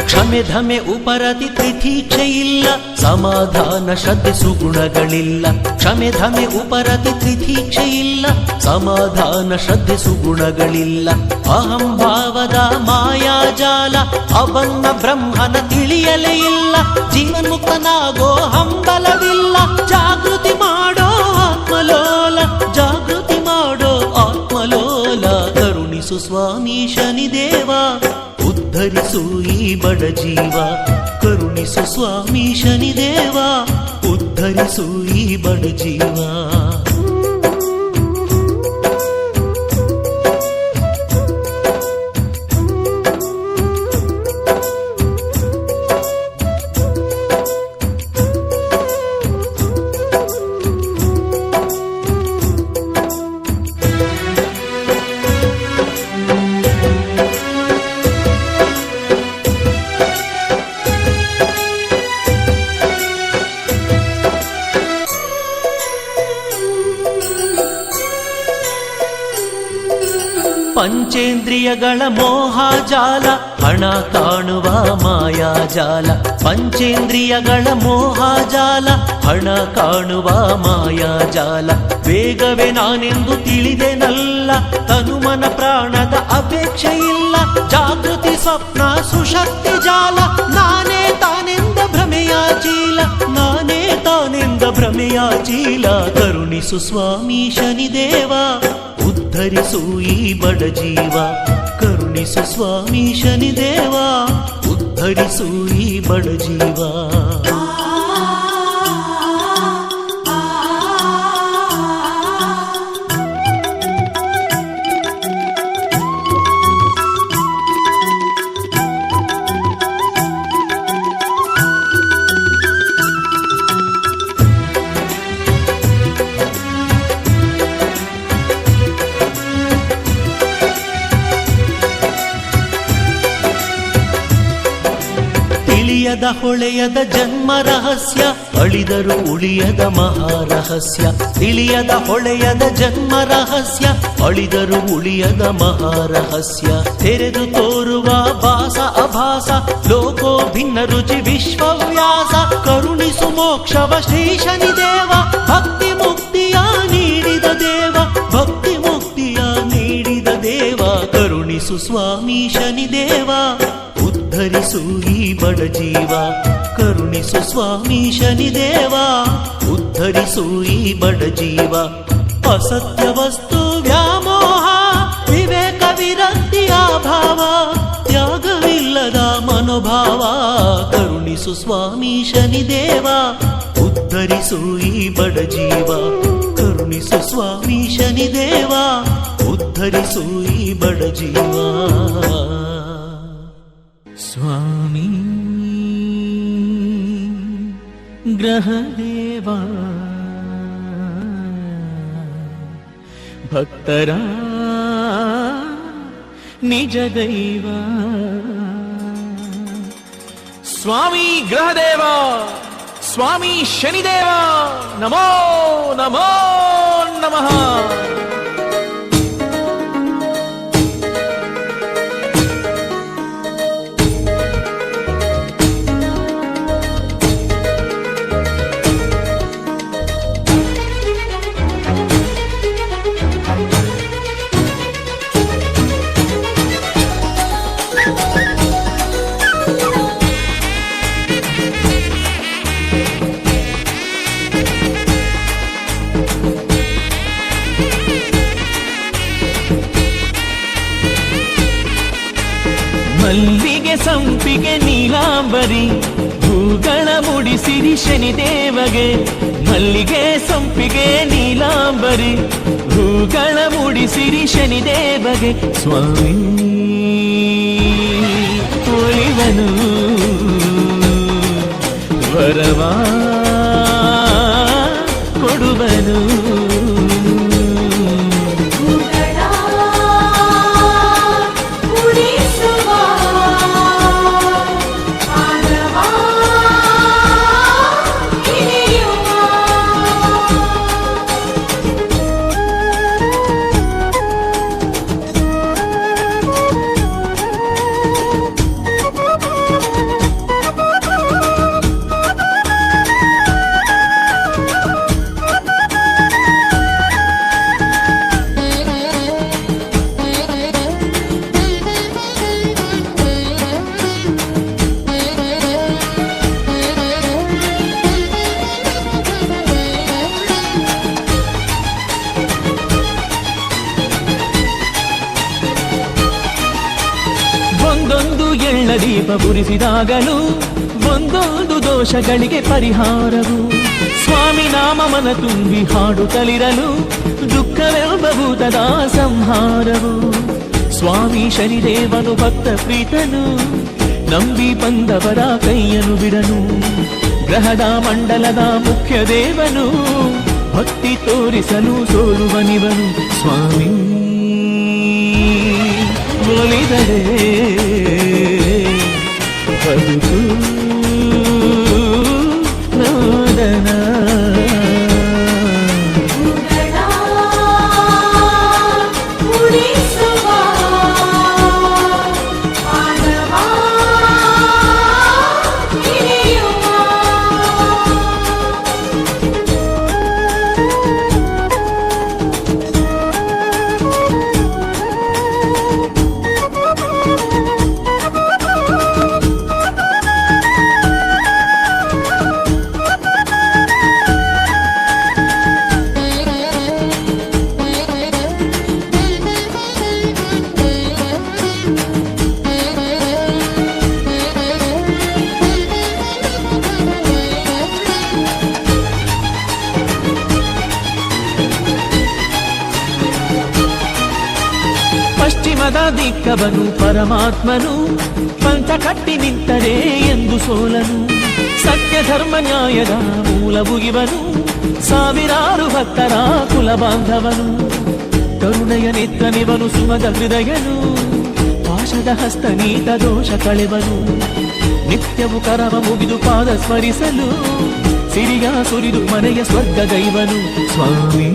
Speaker 3: ಕ್ಷಮೆ ಧಮೆ ಉಪರತಿ ತಿಥೀಕ್ಷೆ ಇಲ್ಲ ಸಮಾಧಾನ ಶ್ರದ್ಧೆ ಸುಗುಣಗಳಿಲ್ಲ ಕ್ಷಮೆ ಧಮೆ ಉಪರತಿ ತಿಥೀಕ್ಷೆ ಇಲ್ಲ ಸಮಾಧಾನ ಶ್ರದ್ಧೆ ಸುಗುಣಗಳಿಲ್ಲ ಅಹಂಭಾವದ ಮಾಯಾಜಾಲ ಅವನ್ನ ಬ್ರಹ್ಮನ ತಿಳಿಯಲೇ ಇಲ್ಲ ಜೀವನ್ಮುಕ್ತನಾಗೋ ಹಂಬಲವಿಲ್ಲ ಜಾಗೃತಿ ಮಾಡೋ ಆತ್ಮಲೋಲ ಜಾಗೃತಿ ಮಾಡೋ ಆತ್ಮಲೋಲ ಕರುಣಿಸು ಸ್ವಾಮಿ ಶನಿದೇವ ಉದ್ಧರಿಸು ಈ ಬಡ ಜೀವ ಕರುಣಿಸು ಸ್ವಾಮಿ ಶನಿದೇವ ಉದ್ಧರಿಸು ಈ ಬಡ ಜೀವ ಪಂಚೇಂದ್ರಿಯಗಳ ಮೋಹಜಾಲ ಹಣ ಕಾಣುವ ಮಾಯಾಜಾಲ ಪಂಚೇಂದ್ರಿಯಗಳ ಮೋಹಜಾಲ ಹಣ ಕಾಣುವ ಮಾಯಾಜಾಲ ವೇಗವೇ ನಾನೆಂದು ತಿಳಿದೆನಲ್ಲ ತನುಮನ ಪ್ರಾಣದ ಅಪೇಕ್ಷೆ ಇಲ್ಲ ಜಾಗೃತಿ ಸ್ವಪ್ನ ಸುಶಕ್ತಿ ಜಾಲ ನಾನೇ ತಾನೆಂದ ಭ್ರಮೆಯ ಚೀಲ ನಾನೇ ತಾನೆಂದ ಭ್ರಮೆಯ ಚೀಲ ಕರುಣಿಸು ಸ್ವಾಮಿ ಶನಿದೇವ ಉದ್ಧರಿಸು ಈ ಬಡ ಜೀವ ಕರುಣಿಸು ಸ್ವಾಮಿ ಶನಿದೇವ ಉದ್ಧರಿಸು ಈ ಬಡ ಜೀವ ತಿಳಿಯದ ಹೊಳೆಯದ ಜನ್ಮ ರಹಸ್ಯ ಅಳಿದರು ಉಳಿಯದ ಮಹಾರಹಸ್ಯ ತಿಳಿಯದ ಹೊಳೆಯದ ಜನ್ಮ ರಹಸ್ಯ ಅಳಿದರು ಉಳಿಯದ ಮಹಾರಹಸ್ಯ ತೆರೆದು ತೋರುವ ಭಾಸ ಅಭಾಸ ಲೋಕೋ ಭಿನ್ನ ರುಚಿ ವಿಶ್ವವ್ಯಾಸ ಕರುಣಿಸು ಮೋಕ್ಷವ ಶ್ರೀ ಶನಿದೇವ ಭಕ್ತಿ ಮುಕ್ತಿಯ ನೀಡಿದ ದೇವ ಭಕ್ತಿ ಮುಕ್ತಿಯ ನೀಡಿದ ದೇವ ಕರುಣಿಸು ಸ್ವಾಮಿ ಶನಿದೇವ ಉದ್ಧರಿಸು ಈ ಬಡ ಜೀವ ಕರುಣಿಸು ಸ್ವಾಮಿ ಶನಿದೇವ ಉದ್ಧರಿಸು ಈ ಬಡ ಜೀವ ಅಸತ್ಯ ವಸ್ತು ವ್ಯಾಮೋಹ ವಿವೇಕ ವಿರಕ್ತಿಯ ಭಾವ ತ್ಯಾಗವಿಲ್ಲದ ಮನೋಭಾವ ಕರುಣಿಸು ಸ್ವಾಮಿ ಶನಿದೇವ ಉದ್ಧರಿಸು ಈ ಬಡ ಜೀವ ಕರುಣಿಸು ಸ್ವಾಮಿ ಶನಿದೇವ ಉದ್ಧರಿಸು ಈ ಬಡ ಜೀವ ಸ್ವಾಮಿ ಗ್ರಹದೇವ ಭಕ್ತರ ನಿಜ ದೈವ
Speaker 7: ಸ್ವಾಮಿ ಗ್ರಹದೇವ ಸ್ವಾಮಿ ಶನಿದೇವ ನಮೋ ನಮೋ ನಮಃ.
Speaker 3: ಮಲ್ಲಿಗೆ ಸಂಪಿಗೆ ನೀಲಾಂಬರಿ ಹೂಗಳ ಮುಡಿಸಿರಿ ಶನಿದೇವಗೆ ಮಲ್ಲಿಗೆ ಸಂಪಿಗೆ ನೀಲಾಂಬರಿ ಹೂಗಳ ಮುಡಿಸಿರಿ ಶನಿದೇವಗೆ ಸ್ವಾಮಿ ಒಲಿವನು ವರವಾ ಕೊಡುವನು ಒಂದೊಂದು ಎಳ್ಳ ದೀಪ ಉರಿಸಿದಾಗಲೂ ಒಂದೊಂದು ದೋಷಗಳಿಗೆ ಪರಿಹಾರವು ಸ್ವಾಮಿ ನಾಮ ಮನ ತುಂಬಿ ಹಾಡುತ್ತಲಿರಲು ದುಃಖವೆಂಬ ಭೂತದ ಸಂಹಾರವು ಸ್ವಾಮಿ ಶನಿದೇವನು ಭಕ್ತ ಪ್ರೀತನು ನಂಬಿ ಬಂದವರ ಕೈಯನ್ನು ಬಿಡನು ಗ್ರಹದ ಮಂಡಲದ ಮುಖ್ಯ ದೇವನು ಭಕ್ತಿ ತೋರಿಸಲು ಸೋಲುವನಿವನು ಸ್ವಾಮಿ ಒಲಿದರೆ ಬದುಕು ನೋದನ ಪಶ್ಚಿಮದ ದಿಕ್ಕವನು ಪರಮಾತ್ಮನು ಪಂಥ ಕಟ್ಟಿ ನಿಂತರೆ ಎಂದು ಸೋಲನು ಸತ್ಯ ಧರ್ಮ ನ್ಯಾಯದ ಮೂಲವು ಇವನು ಸಾವಿರಾರು ಭಕ್ತರ ಕುಲ ಬಾಂಧವನು ಕರುಣೆಯ ನಿತ್ತನಿವನು ಸುಮದ ಹೃದಯನು ಪಾಶ ವಶದ ಹಸ್ತನೀತ ದೋಷ ಕಳೆವನು ನಿತ್ಯವು ಕರವ ಮುಗಿದು ಪಾದ ಸ್ಮರಿಸಲು ಸಿರಿಯ ಸುರಿದು ಮನೆಯ ಸ್ವರ್ಗಗೈವನು ಸ್ವಾಮಿ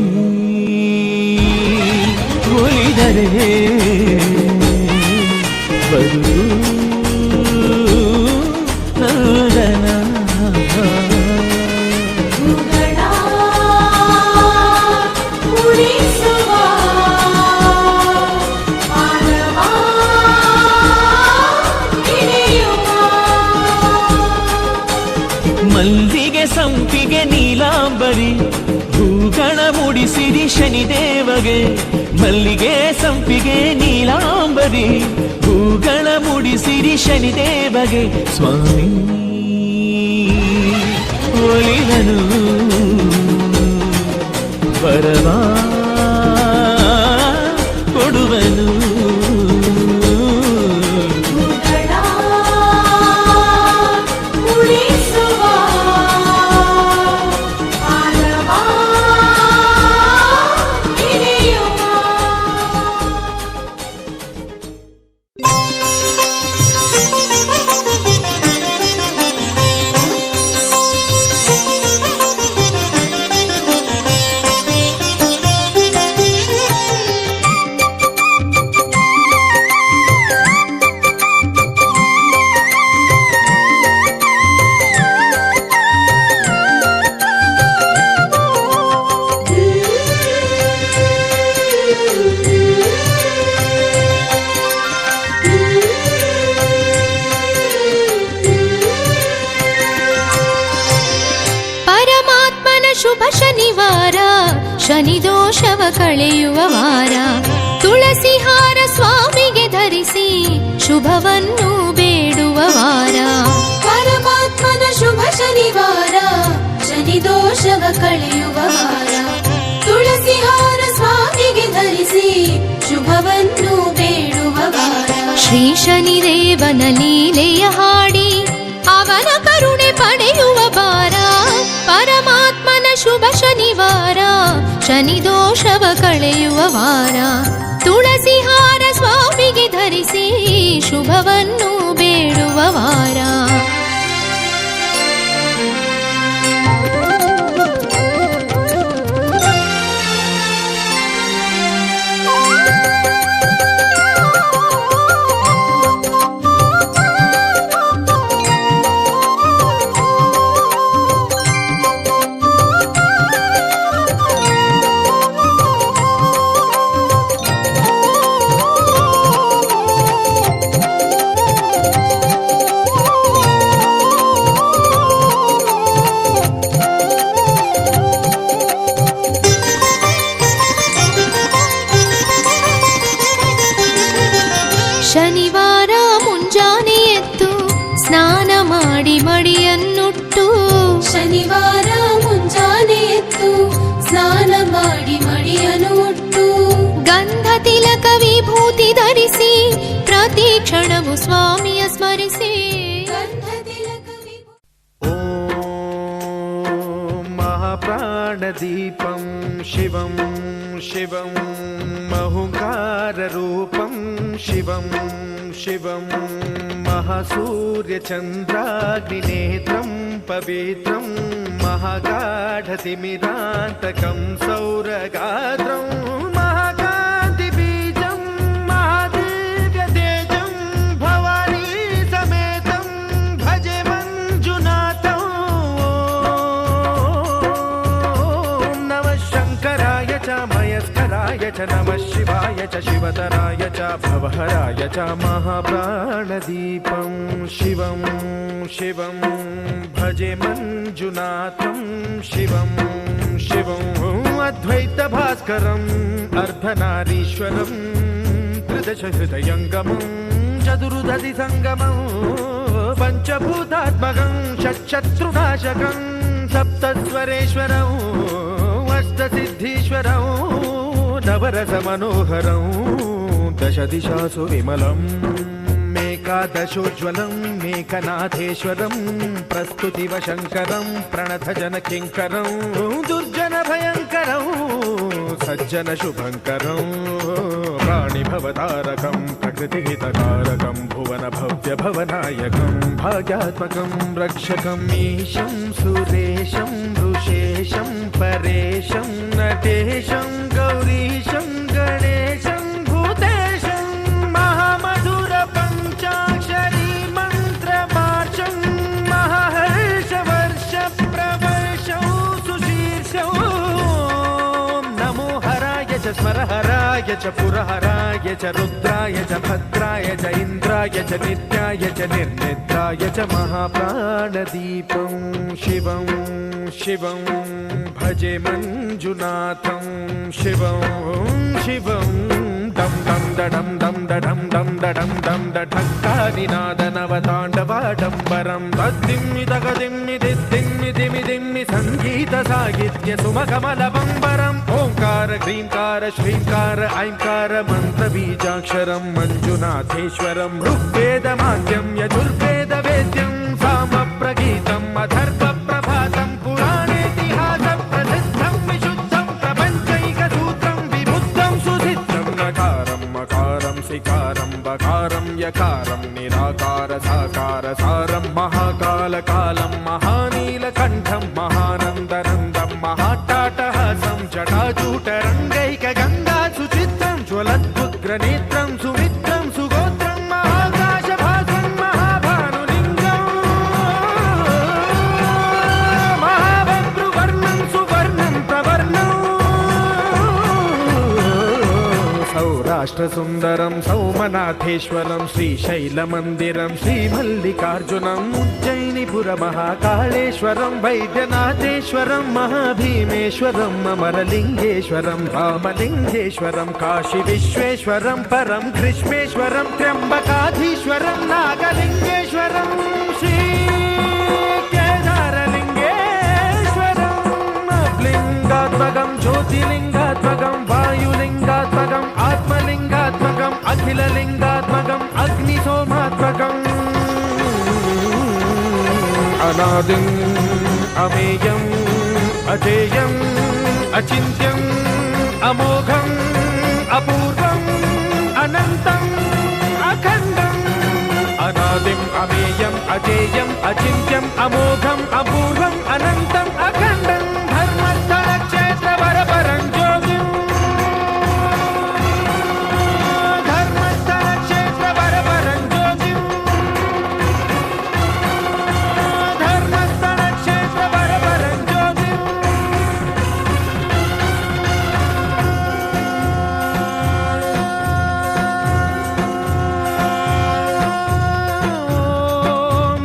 Speaker 3: ಒಲಿದರೆ ಬರು ನಂದನ ಮಲ್ಲಿಗೆ ಸಂಪಿಗೆ ನೀಲಾಂಬರಿ ಭೂಗಣ ಮುಡಿಸಿರಿ ಶನಿದೇವಗೆ ಮಲ್ಲಿಗೆ ಸಂಪಿಗೆ ನೀಲಾಂಬರಿ ಭೂಗಣ ಮುಡಿಸಿರಿ ಶನಿದೇವಗೆ ಸ್ವಾಮಿ ಒಲಿದನು ಬರವಾ ಕೊಡುವನು
Speaker 6: ಶುಭ ಶನಿವಾರ ಶನಿ ದೋಷವ ಕಳೆಯುವ ವಾರ ತುಳಸಿ ಹಾರ ಸ್ವಾಮಿಗೆ ಧರಿಸಿ ಶುಭವನ್ನು ಬೇಡುವ ವಾರ ಪರಮಾತ್ಮನ ಶುಭ ಶನಿವಾರ ಶನಿ ದೋಷವ ಕಳೆಯುವ ವಾರ ತುಳಸಿ ಹಾರ ಸ್ವಾಮಿಗೆ ಧರಿಸಿ ಶುಭವನ್ನು ಬೇಡುವ ವಾರ ಶ್ರೀ ಶನಿದೇವನ ಲೀಲೆಯ ಹಾಡಿ ಅವನ ಕರುಣೆ ಪಡೆಯುವ ವಾರ ಪರಮಾತ್ಮನ ಶುಭ ಶನಿವಾರ ಶನಿ ದೋಷವ ಕಳೆಯುವ ವಾರ ತುಳಸಿ ಹಾರ ಸ್ವಾಮಿಗೆ ಧರಿಸಿ ಶುಭವನ್ನು ಬೇಡುವ ವಾರ ಶನಿವಾರ ಮುಂಜಾನೆ ಎದ್ದು ಸ್ನಾನ ಮಾಡಿ ಮಡಿಯನ್ನುಟ್ಟು ಶನಿವಾರ ಮುಂಜಾನೆ ಎದ್ದು ಸ್ನಾನ ಮಾಡಿ ಮಡಿಯನ್ನು ಉಟ್ಟು ಗಂಧ ತಿಲಕ ವಿಭೂತಿ ಧರಿಸಿ ಪ್ರತಿ ಕ್ಷಣವು ಸ್ವಾಮಿಯ ಸ್ಮರಿಸಿ ಗಂಧ ತಿಲಕ
Speaker 5: ಓಂ ಮಹಾಪ್ರಾಣದೀಪಂ ಶಿವಂ ಶಿವಂ ಮಹುಂಕಾರರೂಪಂ ಶಿವಂ ಶಿವಂ ಮಹಾಸೂರ್ಯಚಂದ್ರಾಗ್ನಿನೇತ್ರಂ ಪವಿತ್ರಂ ಮಹಾಗಾಢತಿಮಿರಾಂತಕಂ ಸೌರಗಾತ್ರಂ ಮಹಾಕಾಂತಿಬೀಜಂ ಮಹಾದಿವ್ಯತೇಜಂ ಭವಾನಿ ಸಮೇತಂ ಭಜೆ ಮಂಜುನಾಥಂ ಓಂ ನಮಃ ಶಂಕರಾಯ ಚ ಮಯಸ್ಕರಾಯ ಚ ನಮಃ ಶಿವಾಯ ಚ ಶಿವತರಾಯ ಚ ಭವಹರಾಯ ಚ ಮಹಾಪ್ರಾಣದೀಪಂ ಶಿವಂ ಶಿವಂ ಭಜೆ ಮಂಜುನಾಥಂ ಶಿವಂ ಶಿವಂ ಅದ್ವೈತ ಭಾಸ್ಕರಂ ಅರ್ಧನಾರೀಶ್ವರಂ ತ್ರಿದಶ ಹೃದಯಂಗಮಂ ಚತುರ್ದಧಿ ಸಂಗಮಂ ಪಂಚಭೂತಾತ್ಮಕಂ ಷಟ್ಶತ್ರುನಾಶಕಂ ಸಪ್ತಸ್ವರೇಶ್ವರಂ ಅಷ್ಟಸಿದ್ಧೀಶ್ವರಂ ನವರಸ ಮನೋಹರಂ ದಶ ದಿಶಾಸು ವಿಮಲಂ ಮೇಕಾದಶೋಜ್ವಲಂ ಮೇಕನಾಥೇಶ್ವರಂ ಪ್ರಸ್ತುತಿವ ಶಂಕರಂ ಪ್ರಣತ ಜನ ಕಿಂಕರಂ ದುರ್ಜನ ಭಯಂಕರಂ सज्जन शुभङ्करं प्राणिभवतारकं प्रकृतिहितकारकं भुवन भव्य भवनायकं भाग्यात्मकं रक्षकं ईशं सुरेशं ऋषेशं परेशं नटेशं गौरीशं गणेशं भूतेशं महामधुर पञ्चाक्षरी मन्त्रमार्चं महाहर्षवर्ष प्रवर्षौ सुशीर्षौ नमो हराय च स्मरहराय च पुरहराय च रुद्राय च भद्राय च इन्द्राय च नित्याय च निर्निद्राय च महाप्राणदीपं शिवं शिवं भजे मञ्जुनाथं शिवं शिवं दं दं दडं दं दडं दं दडं दं दठक्कानिनादनवताण्डवाडम्बरं तद्दिम्मि तगदिम्मि दिद्दिम्मि दिमि दिम्मि सङ्गीतसाहित्य सुमकमलबम्बरम् ओङ्कार ह्रीङ्कार श्रीङ्कार ऐङ्कार मन्त्रबीजाक्षरं मञ्जुनाथेश्वरं ऋग्वेदमाद्यं यजुर्वेदवेद्यं सामप्रगीतम् अथर्वप्रभातं पुराणेतिहासप्रसिद्धं विशुद्धं प्रपञ्चैकसूत्रं विबुद्धं सुसिद्धं नकारं मकारं सिकारं बकारं यकारं निराकार साकार सारं महाकालकालं महानीलकण्ठं महानन्दनन्दं महाट्टाटहासं जटाजूटरङ्गैकगङ्गा सुचित्रं ज्वलद्वुग्रनेत्रं सुमित्रं सुगोत्रं महाकाशभासं महाभानुलिङ्गं महाभद्रुवर्णं सुवर्णं प्रवर्णं सौराष्ट्रसुन्दरं सौमनाथेश्वरं श्रीशैलमन्दिरं श्रीमल्लिकार्जुनम् उज्जयिनीपुरमहाकाळेश्वरं वैद्यनाथेश्वरं महाभीमेश्वरं अमरलिङ्गेश्वरं रामलिङ्गेश्वरं काशीविश्वेश्वरं परं ग्रीष्मेश्वरं त्र्यम्बकाधीश्वरं नागलिङ्गेश्वरं श्रीकेदारलिङ्गेश्वरं लिङ्गात्मकं ज्योतिलिङ्गात्मकं वायुलिङ्गात्मकम् आत्मलिङ्गात्मकम् अखिललिङ्गात्मकम् अग्निसोमात्मकम् अनादिम् अमेयम् अजेयम् अचिन्त्यम् अमोघम् अपूर्वम् अनन्तम् अखण्डम् अनादिम् अमेयम् अजेयम् अचिन्त्यम् अमोघम् अपूर्वम् अनन्तम् अखण्डम् धर्मस्थलक्षेत्रवरपरं ज्योतिम् धर्मस्थलक्षेत्रवरपरं ज्योतिम् धर्मस्थलक्षेत्रवरपरं ज्योतिम्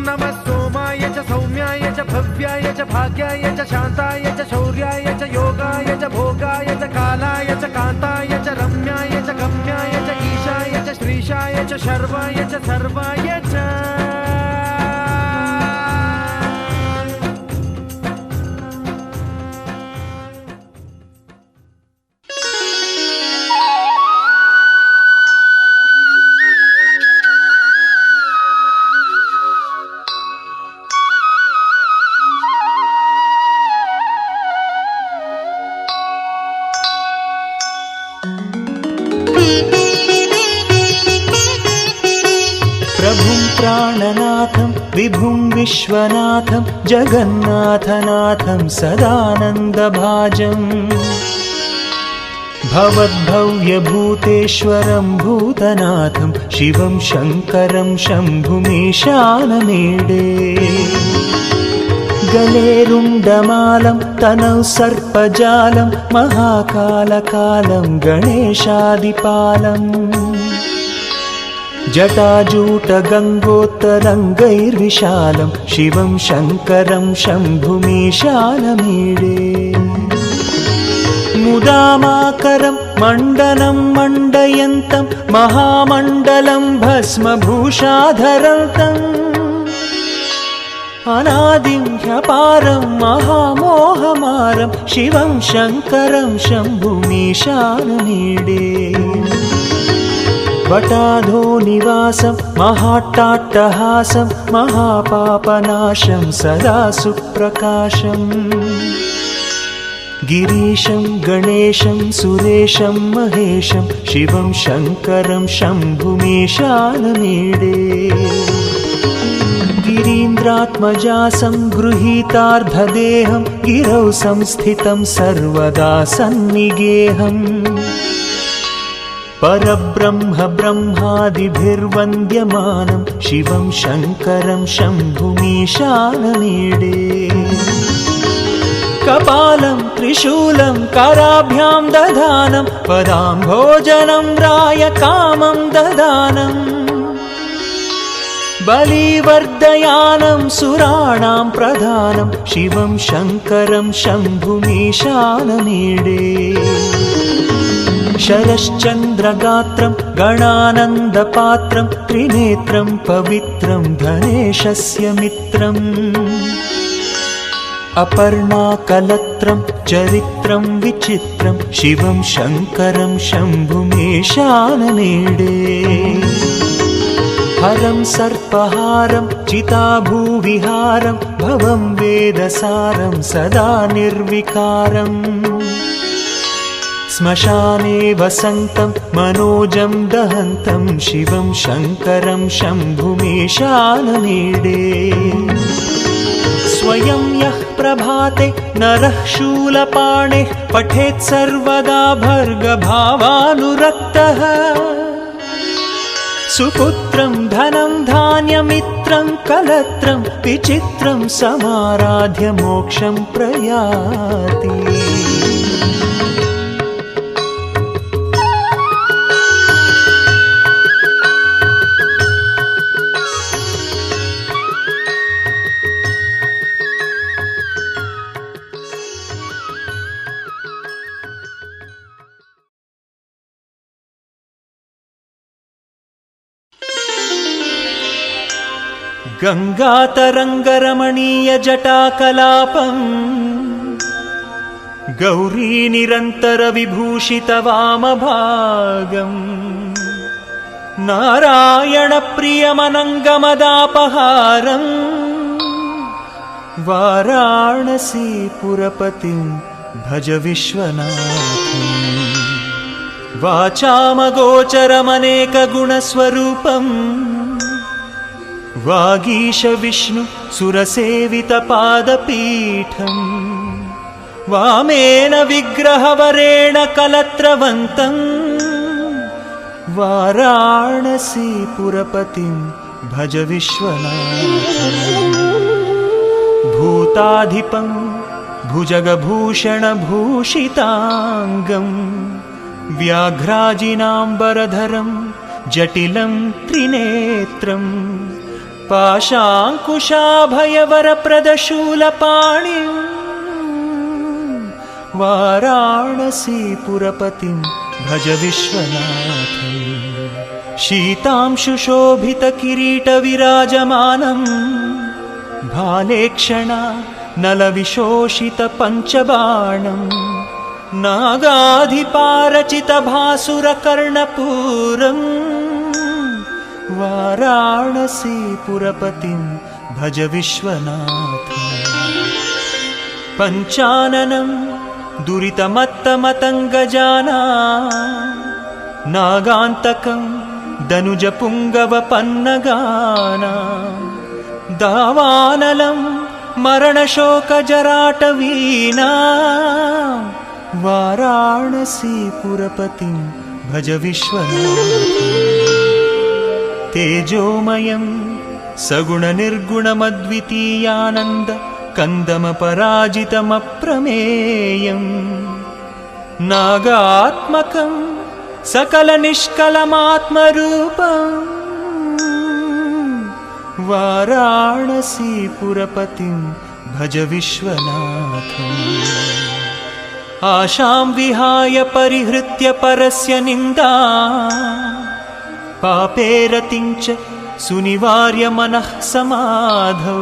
Speaker 5: नमः सोमाय च सौम्याय च भव्याय च भाग्याय च शान्ताय च शौर्याय च योगाय च भोगाय च कालाय च कान्ताय च रम्याय च गम्याय च ईशाय च श्रीशाय च शर्वाय च सर्वाय च
Speaker 3: प्रभुं प्राणनाथं विभुं विश्वनाथं जगन्नाथनाथं सदानन्दभाजम् भवद्भव्यभूतेश्वरं भूतनाथं शिवं शङ्करं शम्भुमीशानमीडे गलेरुण्डमालं तनौ सर्पजालं महाकालकालं गणेशादिपालम् जटाजूटगङ्गोत्तरङ्गैर्विशालं शिवं शङ्करं शम्भुमीशानमीडे मुदामाकरं मण्डनं मण्डयन्तं महामण्डलं भस्मभूषाधरन्तम् अनादिं ह्यपारं महामोहमारं शिवं शङ्करं शम्भुमीशानमीडे वटाधो निवासं महाट्टाट्टहासं महापापनाशं सदा सुप्रकाशम् गिरीशं गणेशं सुरेशं महेशं शिवं शङ्करं शम्भुमीशानमीडे गिरीन्द्रात्मजासं गृहीतार्धदेहं गिरौ संस्थितं सर्वदा सन्निगेहम् परब्रह्म ब्रह्मादिभिर्वन्द्यमानं शिवं शङ्करं शम्भुमीशानमीडे कपालं त्रिशूलं कराभ्यां दधानं पदाम्भोजनं राय कामं ददानं बलिवर्धयानं सुराणां प्रधानं शिवं शङ्करं शम्भुमीशानमीडे शरश्चन्द्रगात्रं गणानन्दपात्रं त्रिनेत्रं पवित्रं धनेशस्य मित्रम् अपर्णाकलत्रं चरित्रं विचित्रं शिवं शङ्करं शम्भुमीशानमीडे हरं सर्पहारं चिताभूविहारं भवं वेदसारं सदा निर्विकारम् श्मशाने वसन्तं मनोजं दहन्तं शिवं शङ्करं शम्भुमीशानमीडे स्वयं यः प्रभाते नरः शूलपाणिः पठेत् सर्वदा भर्गभावानुरक्तः सुपुत्रं धनं धान्यमित्रं कलत्रं विचित्रं समाराध्य मोक्षं प्रयाति गङ्गातरङ्गरमणीयजटाकलापम् गौरीनिरन्तरविभूषितवामभागम् नारायणप्रियमनङ्गमदापहारम् वाराणसीपुरपतिं भज विश्वनाथम् वाचामगोचरमनेकगुणस्वरूपम् वागीश विष्णु सुरसेवितपादपीठम् वामेन विग्रहवरेण कलत्रवन्तम् वाराणसीपुरपतिं भज विश्वनाथम् भूताधिपं भुजगभूषणभूषिताङ्गम् व्याघ्राजिनाम्बरधरं जटिलं त्रिनेत्रम् पाशाङ्कुशाभयवरप्रदशूलपाणिं वाराणसीपुरपतिं भज विश्वनाथम् शीतांशुशोभितकिरीटविराजमानम् भालेक्षणा नलविशोषितपञ्चबाणम् नागाधिपारचितभासुरकर्णपूरम् वाराणसीपुरपतिं भज विश्वनाथम् पञ्चाननं दुरितमत्तमतङ्गजाना नागान्तकं दनुजपुङ्गवपन्नगाना दावानलं मरणशोकजराटवीना वाराणसीपुरपतिं भज विश्वनाथम् तेजोमयं सगुणनिर्गुणमद्वितीयानन्द कन्दमपराजितमप्रमेयम् नागात्मकं सकलनिष्कलमात्मरूपम् वाराणसीपुरपतिं भज विश्वनाथम् आशां विहाय परिहृत्य परस्य निन्दा पापे रतिं च सुनिवार्य मनः समाधौ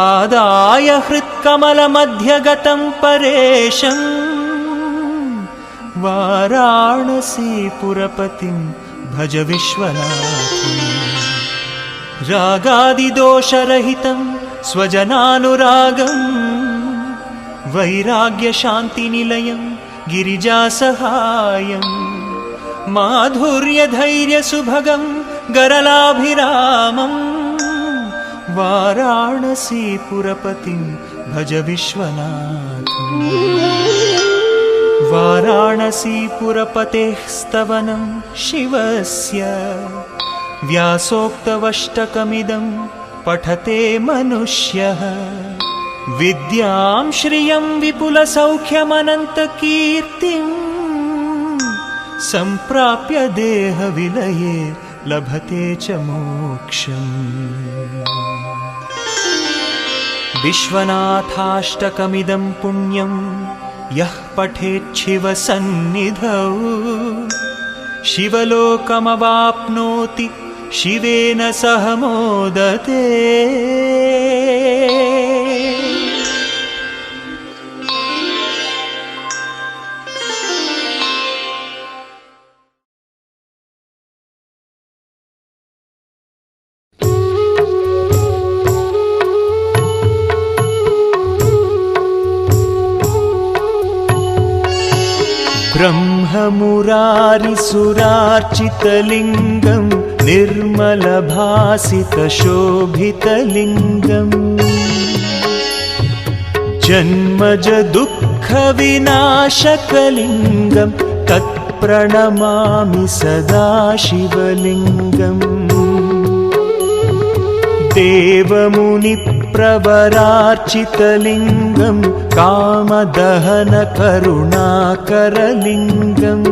Speaker 3: आदाय हृत्कमलमध्यगतं परेशं वाराणसीपुरपतिं भज विश्वनाथम् रागादिदोषरहितं स्वजनानुरागं वैराग्यशान्तिनिलयं गिरिजासहायं माधुर्यधैर्यसुभगं गरलाभिरामं वाराणसीपुरपतिं भज विश्वनाथम् वाराणसीपुरपतेः स्तवनं शिवस्य व्यासोक्तवष्टकमिदं पठते मनुष्यः विद्यां श्रियं विपुलसौख्यमनन्तकीर्तिं सम्प्राप्य देहविलये लभते च मोक्षम् विश्वनाथाष्टकमिदं पुण्यं यः पठेच्छिवसन्निधौ शिवलोकमवाप्नोति शिवेन सह मोदते ब्रह्ममुरारिसुरार्चितलिङ्गं निर्मलभासितशोभितलिङ्गम् जन्मजदुःखविनाशकलिङ्गं तत्प्रणमामि सदा शिवलिङ्गम् देवमुनिप्रवरार्चितलिङ्गं कामदहनकरुणाकरलिङ्गम्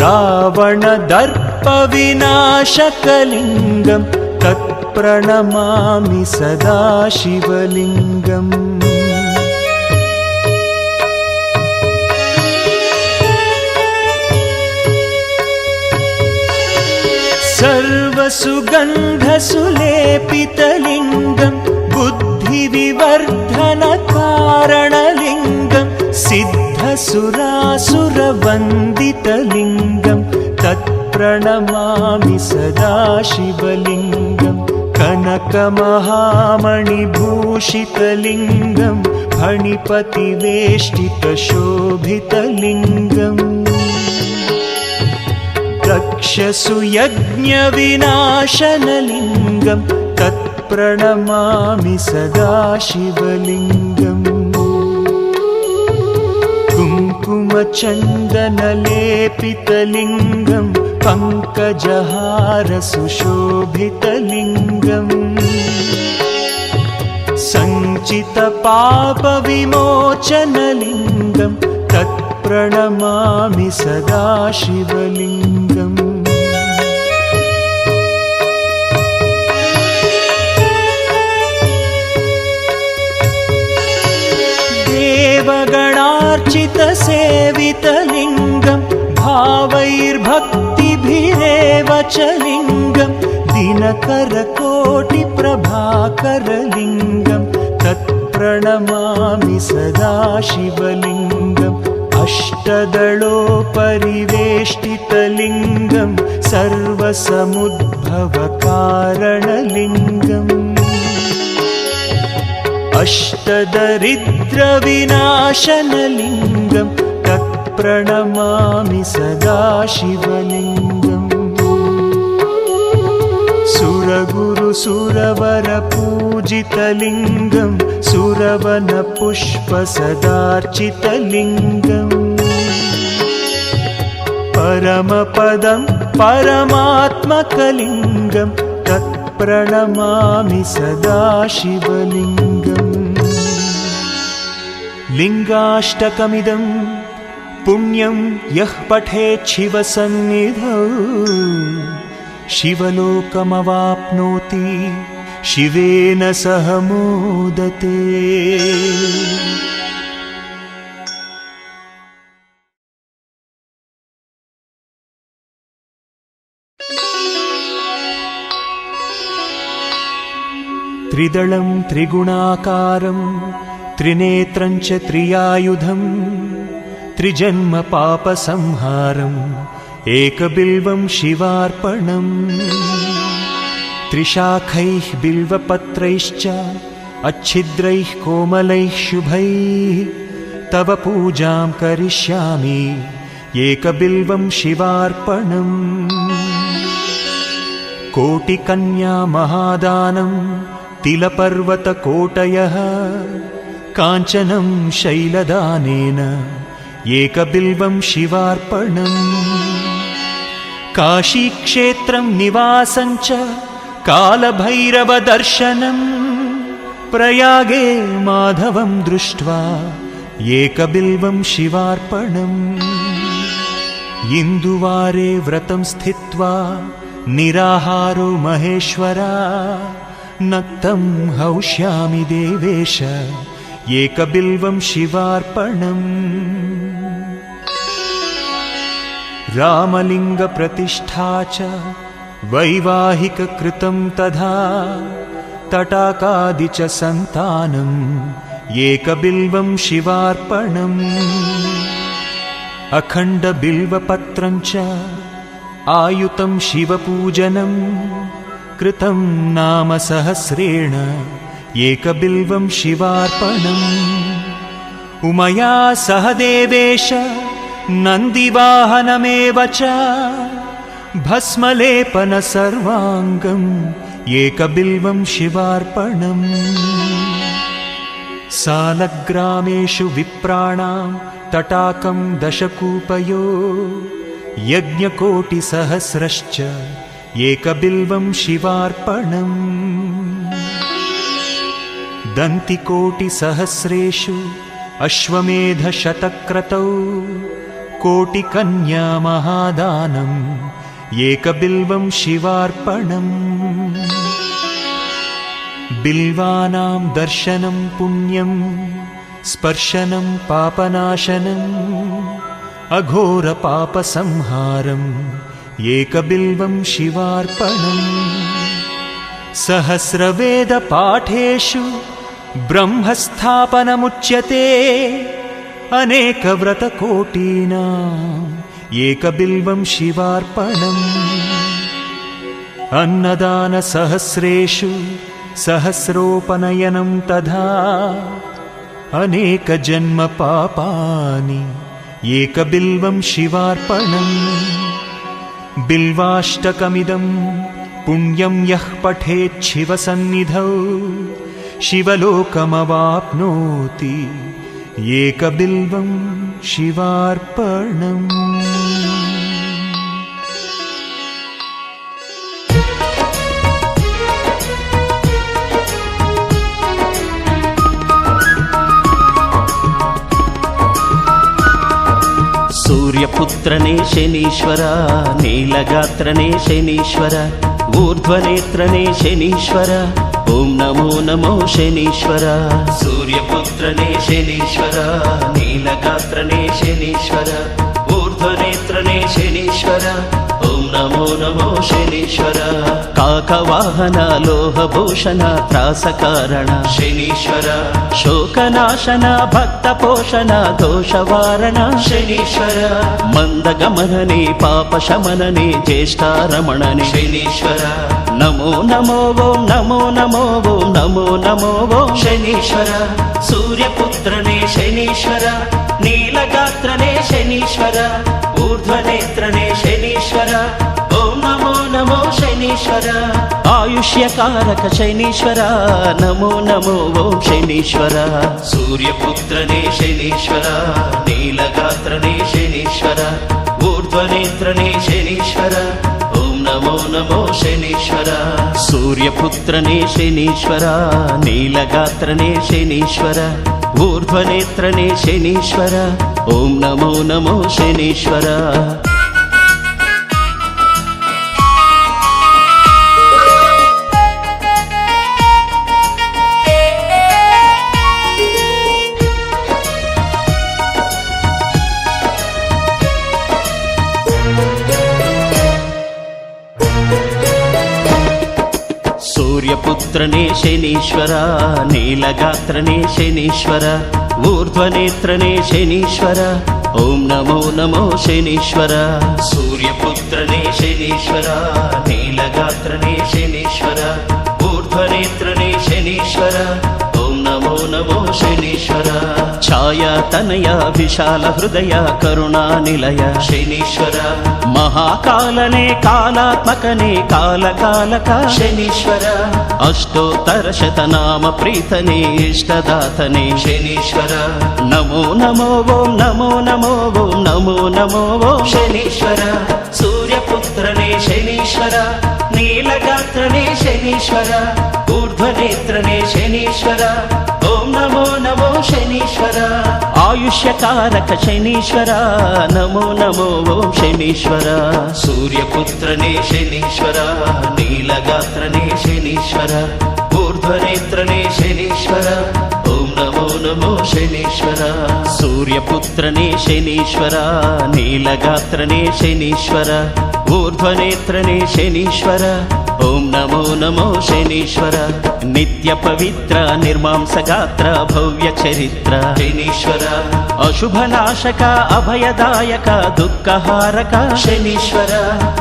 Speaker 3: रावणदर्पविनाशकलिङ्गं तत्प्रणमामि सदा शिवलिङ्गम् सर्वसुगन्धसुलेपितलिङ्गं बुद्धिविवर्धनकारणलिङ्गं सिद्धसुरासुरवन्दितलिङ्गं तत्प्रणमामि सदा शिवलिङ्गं कनकमहामणिभूषितलिङ्गं फणिपतिवेष्टितशोभितलिङ्गम् दक्षसुयज्ञविनाशनलिङ्गं तत्प्रणमामि सदा शिवलिङ्गम् कुङ्कुमचन्दनलेपितलिङ्गं पङ्कजहारसुशोभितलिङ्गम् सञ्चितपापविमोचनलिङ्गं तत्प्रणमामि सदा शिवलिङ्गम् देवगणार्चितसेवितलिङ्गं भावैर्भक्तिभिरेव च लिङ्गं दिनकरकोटिप्रभाकरलिङ्गं तत्प्रणमामि सदा शिवलिङ्गम् अष्टदलोपरिवेष्टितलिङ्गं सर्वसमुद्भवकारणलिङ्गम् अष्टदरिद्रविनाशनलिङ्गं तत्प्रणमामि सदा शिवलिङ्गम् सुरगुरुसुरवरपूजितलिङ्गं सुरवनपुष्पसदार्चितलिङ्गम् परमपदं परमात्मकलिङ्गं तत्प्रणमामि सदा शिवलिङ्गम् लिङ्गाष्टकमिदं पुण्यं यः पठेत् शिवसन्निधौ शिवलोकमवाप्नोति शिवेन सह मोदते। त्रिदलं त्रिगुणाकारं त्रिनेत्रं च त्रियायुधं त्रिजन्मपापसंहारम् एकबिल्वं शिवार्पणम् त्रिशाखैः बिल्वपत्रैश्च अच्छिद्रैः कोमलैः शुभैः तव पूजां करिष्यामि एकबिल्वं शिवार्पणम् कोटिकन्या महादानं तिलपर्वतकोटयः काञ्चनं शैलदानेन एकबिल्वं शिवार्पणम् काशीक्षेत्रं निवासं च कालभैरवदर्शनम् प्रयागे माधवं दृष्ट्वा एकबिल्वं शिवार्पणम् इन्दुवारे व्रतं स्थित्वा निराहारो महेश्वरा नक्तं हौष्यामि देवेश एकबिल्वं शिवार्पणम् रामलिङ्गप्रतिष्ठा च वैवाहिककृतं तथा तटाकादि च सन्तानम् एकबिल्वं शिवार्पणम् अखण्डबिल्वपत्रं च आयुतं शिवपूजनं कृतं नाम सहस्रेण एकबिल्वं शिवार्पणम् उमया सह देवेश नन्दिवाहनमेव च भस्मलेपन सर्वाङ्गम् एकबिल्वं शिवार्पणम् सालग्रामेषु विप्राणां तटाकं दशकूपयो यज्ञकोटिसहस्रश्च एकबिल्वं शिवार्पणम् दन्तिकोटिसहस्रेषु अश्वमेधशतक्रतौ कोटिकन्या महादानम् एकबिल्वं शिवार्पणम् बिल्वानां दर्शनं पुण्यं स्पर्शनं पापनाशनम् अघोरपापसंहारम् एकबिल्वं शिवार्पणम् सहस्रवेदपाठेषु ब्रह्मस्थापनमुच्यते अनेकव्रतकोटीनाम् एकबिल्वं शिवार्पणम् अन्नदानसहस्रेषु सहस्रोपनयनं तथा अनेकजन्मपापानि एकबिल्वं शिवार्पणम् बिल्वाष्टकमिदं पुण्यं यः पठेत् शिवसन्निधौ शिवलोकमवाप्नोति एकबिल्वं शिवार्पणम्
Speaker 8: सूर्यपुत्रने शनीश्वर नीलगात्रने शनीश्वर ऊर्ध्वनेत्रने शनीश्वर ॐ नमो नमो शनीश्वर सूर्यपुत्रने शनीश्वर नीलगात्रने शनीश्वर ऊर्ध्वनेत्रने शनीश्वर ॐ नमो नमो शनीश्वर काकवाहन लोहभूषण त्रासकारण शनीश्वर शोकनाशन भक्तपोषण दोषवारण शनीश्वर मन्दगमनने पापशमनने ज्येष्ठारमणने शनीश्वर नमो नमो वो नमो नमो वो नमो नमो वो शनीश्वर सूर्यपुत्रने शनीश्वर नीलगात्रने शनीश्वर ऊर्ध्वनेत्रने शनीश्वर ॐ नमो नमो शनीश्वर आयुष्यकारक शनीश्वर नमो नमो ॐ शनीश्वर सूर्यपुत्रने शनीश्वर नीलगात्रने शनीश्वर ऊर्ध्वनेत्रने शनीश्वर ॐ नमो नमो शनीश्वर सूर्यपुत्रने शनीश्वर नीलगात्रने शनीश्वर ऊर्ध्वनेत्रने शनीश्वर ॐ नमो नमो शनीश्वर सूर्यपुत्रने शनीश्वर नीलगात्रने शनीश्वर ऊर्ध्वनेत्रने शनीश्वर ॐ नमो नमो शनीश्वर सूर्यपुत्रने शनीश्वर नीलगात्रने शनीश्वर ऊर्ध्वनेत्रने शनीश्वर ॐ ನಮೋ ಶನೀಶ್ವರ. ಛಾಯಾತನಯ ವಿಶಾಲ ಹೃದಯ ಕರುಣಾ ನಿಲಯ ಶನೀಶ್ವರ. ಮಹಾಕಾಲನೆ ಕಾಲಾತ್ಮಕನೇ ಕಾಲ ಕಾಲಕ ಶನೀಶ್ವರ. ಅಷ್ಟೋತ್ತರ ಶತನಾಮ ಪ್ರೀತನೇ ಇಷ್ಟದಾತನೇ ಶನೀಶ್ವರ. ನಮೋ ನಮೋ ಓಂ ನಮೋ ನಮೋ ಓಂ ನಮೋ ನಮೋ ಓಂ ಶನೀಶ್ವರ. ಸೂರ್ಯಪುತ್ರನೇ ಶನೀಶ್ವರ, ನೀಲಗಾತ್ರನೇ ಶನೀಶ್ವರ, ಊರ್ಧ್ವನೇತ್ರನೇ ಶನೀಶ್ವರ. ಓಂ ನಮೋ ನಮೋ ಶನೀಶ್ವರ. ಆಯುಷ್ಯಕಾರಕ ಶನೀಶ್ವರ, ನಮೋ ನಮೋ ಓಂ ಶನೀಶ್ವರ. ಸೂರ್ಯಪುತ್ರನೇ ಶನೀಶ್ವರ, ನೀಲಗಾತ್ರನೇ ಶನೀಶ್ವರ, ಊರ್ಧ್ವನೇತ್ರನೇ ಶನೀಶ್ವರ. ಓಂ ನಮೋ ನಮೋ ಶನೀಶ್ವರ. ಸೂರ್ಯಪುತ್ರನೇ ಶನೀಶ್ವರ, ನೀಲಗಾತ್ರನೇ ಶನೀಶ್ವರ, ಊರ್ಧ್ವನೇತ್ರನೇ ಶನೀಶ್ವರ. ಓಂ ನಮೋ ನಮೋ ಶನೀಶ್ವರ. ನಿತ್ಯ ಪವಿತ್ರ ನಿರ್ಮಾಂಸ ಗಾತ್ರ ಭವ್ಯ ಚರಿತ್ರ ಶನೀಶ್ವರ. ಅಶುಭನಾಶಕ ಅಭಯದಾಯಕ ದುಃಖಹಾರಕ ಶನೀಶ್ವರ.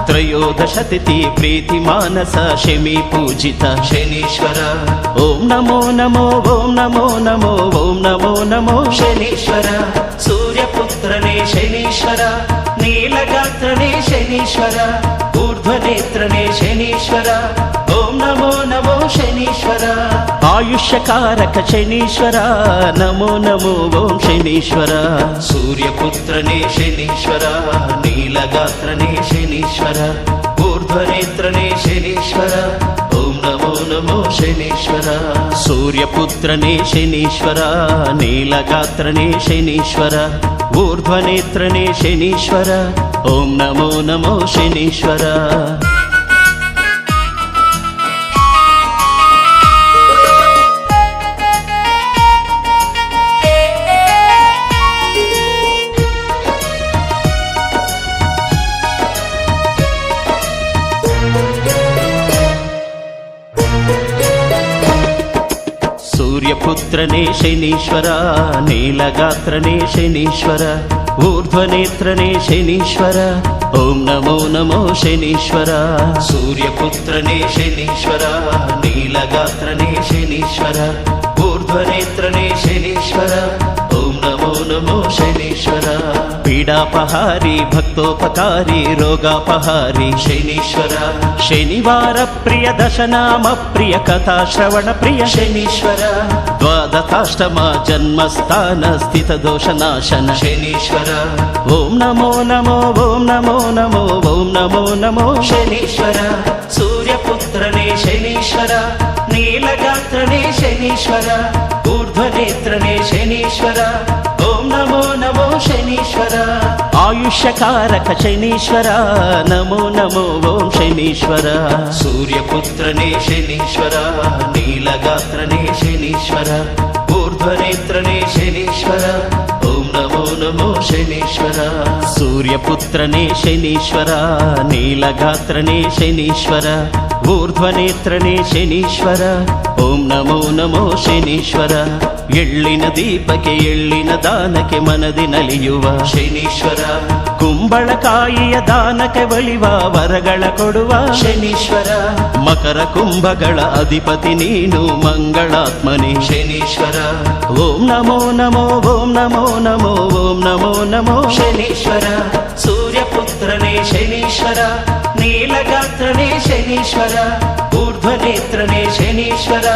Speaker 8: ತ್ರಯೋದಶ ತಿಥಿ ಪ್ರೀತಿ ಮಾನಸ ಶಮಿ ಪೂಜಿತ ಶನೀಶ್ವರ. ಓಂ ನಮೋ ನಮೋ ಓಂ ನಮೋ ನಮೋ ಓಂ ನಮೋ ನಮೋ ಶನೀಶ್ವರ. ಸೂರ್ಯಪುತ್ರನೇ ಶನೀಶ್ವರ, ನೀಲಗಾತ್ರನೇ ಶನೀಶ್ವರ, ಊರ್ಧ್ವನೇತ್ರನೇ ಶನೀಶ್ವರ. ಓಂ ನಮೋ ನಮೋ ಶನೀಶ್ವರ. ಆಯುಷ್ಯಕಾರಕ ಶನೀಶ್ವರ, ನಮೋ ನಮೋ ಓಂ ಶನೀಶ್ವರ. ಸೂರ್ಯಪುತ್ರನೇ ಶನೀಶ್ವರ, ನೀಲಗಾತ್ರನೇ ಶನೀಶ್ವರ, ಊರ್ಧ್ವನೇತ್ರನೇ ಶನೀಶ್ವರ. ಓಂ ನಮೋ ನಮೋ ಶನೀಶ್ವರ. ಸೂರ್ಯಪುತ್ರನೇ ಶನೀಶ್ವರ, ನೀಲಗಾತ್ರನೇ ಶನೀಶ್ವರ, ಊರ್ಧ್ವನೇತ್ರನೇ ಶನೀಶ್ವರ. ಓಂ ನಮೋ ನಮೋ ಶನೀಶ್ವರ. ಸೂರ್ಯಪುತ್ರನೇ ಶನೀಶ್ವರ, ನೀಲಗಾತ್ರನೇ ಶನೀಶ್ವರ, ಊರ್ಧ್ವನೇತ್ರನೇ ಶನೀಶ್ವರ. ಓಂ ನಮೋ ನಮೋ ಶನೀಶ್ವರ. ಸೂರ್ಯಪುತ್ರನೇ ಶನೀಶ್ವರ, ನೀಲಗಾತ್ರನೇ ಶನೀಶ್ವರ, ಊರ್ಧ್ವನೇತ್ರನೇ ಶನೀಶ್ವರ. ಓಂ ನಮೋ ನಮೋ ಶನೀಶ್ವರ. ಪೀಡಾಪಹಾರಿ ಭಕ್ತೋಪಕಾರಿ ರೋಗಾಪಹಾರಿ ಶನೀಶ್ವರ. ಶನಿವಾರ ಪ್ರಿಯ ದಶನಾಮ ಪ್ರಿಯ ಕಥಾ ಶ್ರವಣ ಪ್ರಿಯ ಶನೀಶ್ವರ. ದ್ವಾದಶಾಷ್ಟಮ ಜನ್ಮಸ್ಥಾನ ಸ್ಥಿತ ದೋಷ ನಾಶನ ಶನೀಶ್ವರ. ಓಂ ನಮೋ ನಮೋ ಓಂ ನಮೋ ನಮೋ ಓಂ ನಮೋ ನಮೋ ಶನೀಶ್ವರ. ಸೂರ್ಯಪುತ್ರನೇ ಶನೀಶ್ವರ, ನೀಲಗಾತ್ರನೇ ಶನೀಶ್ವರ, ಊರ್ಧ್ವನೇತ್ರನೇ ಶನೀಶ್ವರ. ಓಂ ನಮೋ ನಮೋ ಶನೀಶ್ವರ. ಆಯುಷ್ಯಕಾರಕ ಶನೀಶ್ವರ, ನಮೋ ನಮೋ ಓಂ ಶನೀಶ್ವರ. ಸೂರ್ಯಪುತ್ರನೇ ಶನೀಶ್ವರ, ನೀಲಗಾತ್ರನೇ ಶನೀಶ್ವರ, ಊರ್ಧ್ವನೇತ್ರನೇ ಶನೀಶ್ವರ. ಓಂ ನಮೋ ನಮೋ ಶನೀಶ್ವರ. ಸೂರ್ಯಪುತ್ರನೇ ಶನೀಶ್ವರ, ನೀಲಗಾತ್ರನೇ ಶನೀಶ್ವರ, ಊರ್ಧ್ವನೇತ್ರನೇ ಶನೀಶ್ವರ. ಓಂ ನಮೋ ನಮೋ ಶನೀಶ್ವರ. ಎಳ್ಳಿನ ದೀಪಕ್ಕೆ ಎಳ್ಳಿನ ದಾನಕ್ಕೆ ಮನದಿ ನಲಿಯುವ ಶನೀಶ್ವರ. ಕುಂಬಳಕಾಯಿಯ ದಾನಕ್ಕೆ ಬಳಿವ ವರಗಳ ಕೊಡುವ ಶನೀಶ್ವರ. ಮಕರ ಕುಂಭಗಳ ಅಧಿಪತಿ ನೀನು ಮಂಗಳಾತ್ಮನೇ ಶನೀಶ್ವರ. ಓಂ ನಮೋ ನಮೋ ಓಂ ನಮೋ ನಮೋ ಓಂ ನಮೋ ನಮೋ ಶನೀಶ್ವರ. ಸೂರ್ಯಪುತ್ರನೇ ಶನೀಶ್ವರ, ನೀಲಗಾತ್ರನೇ ಶನೀಶ್ವರ, ಊರ್ಧ್ವನೇತ್ರನೇ ಶನೀಶ್ವರ.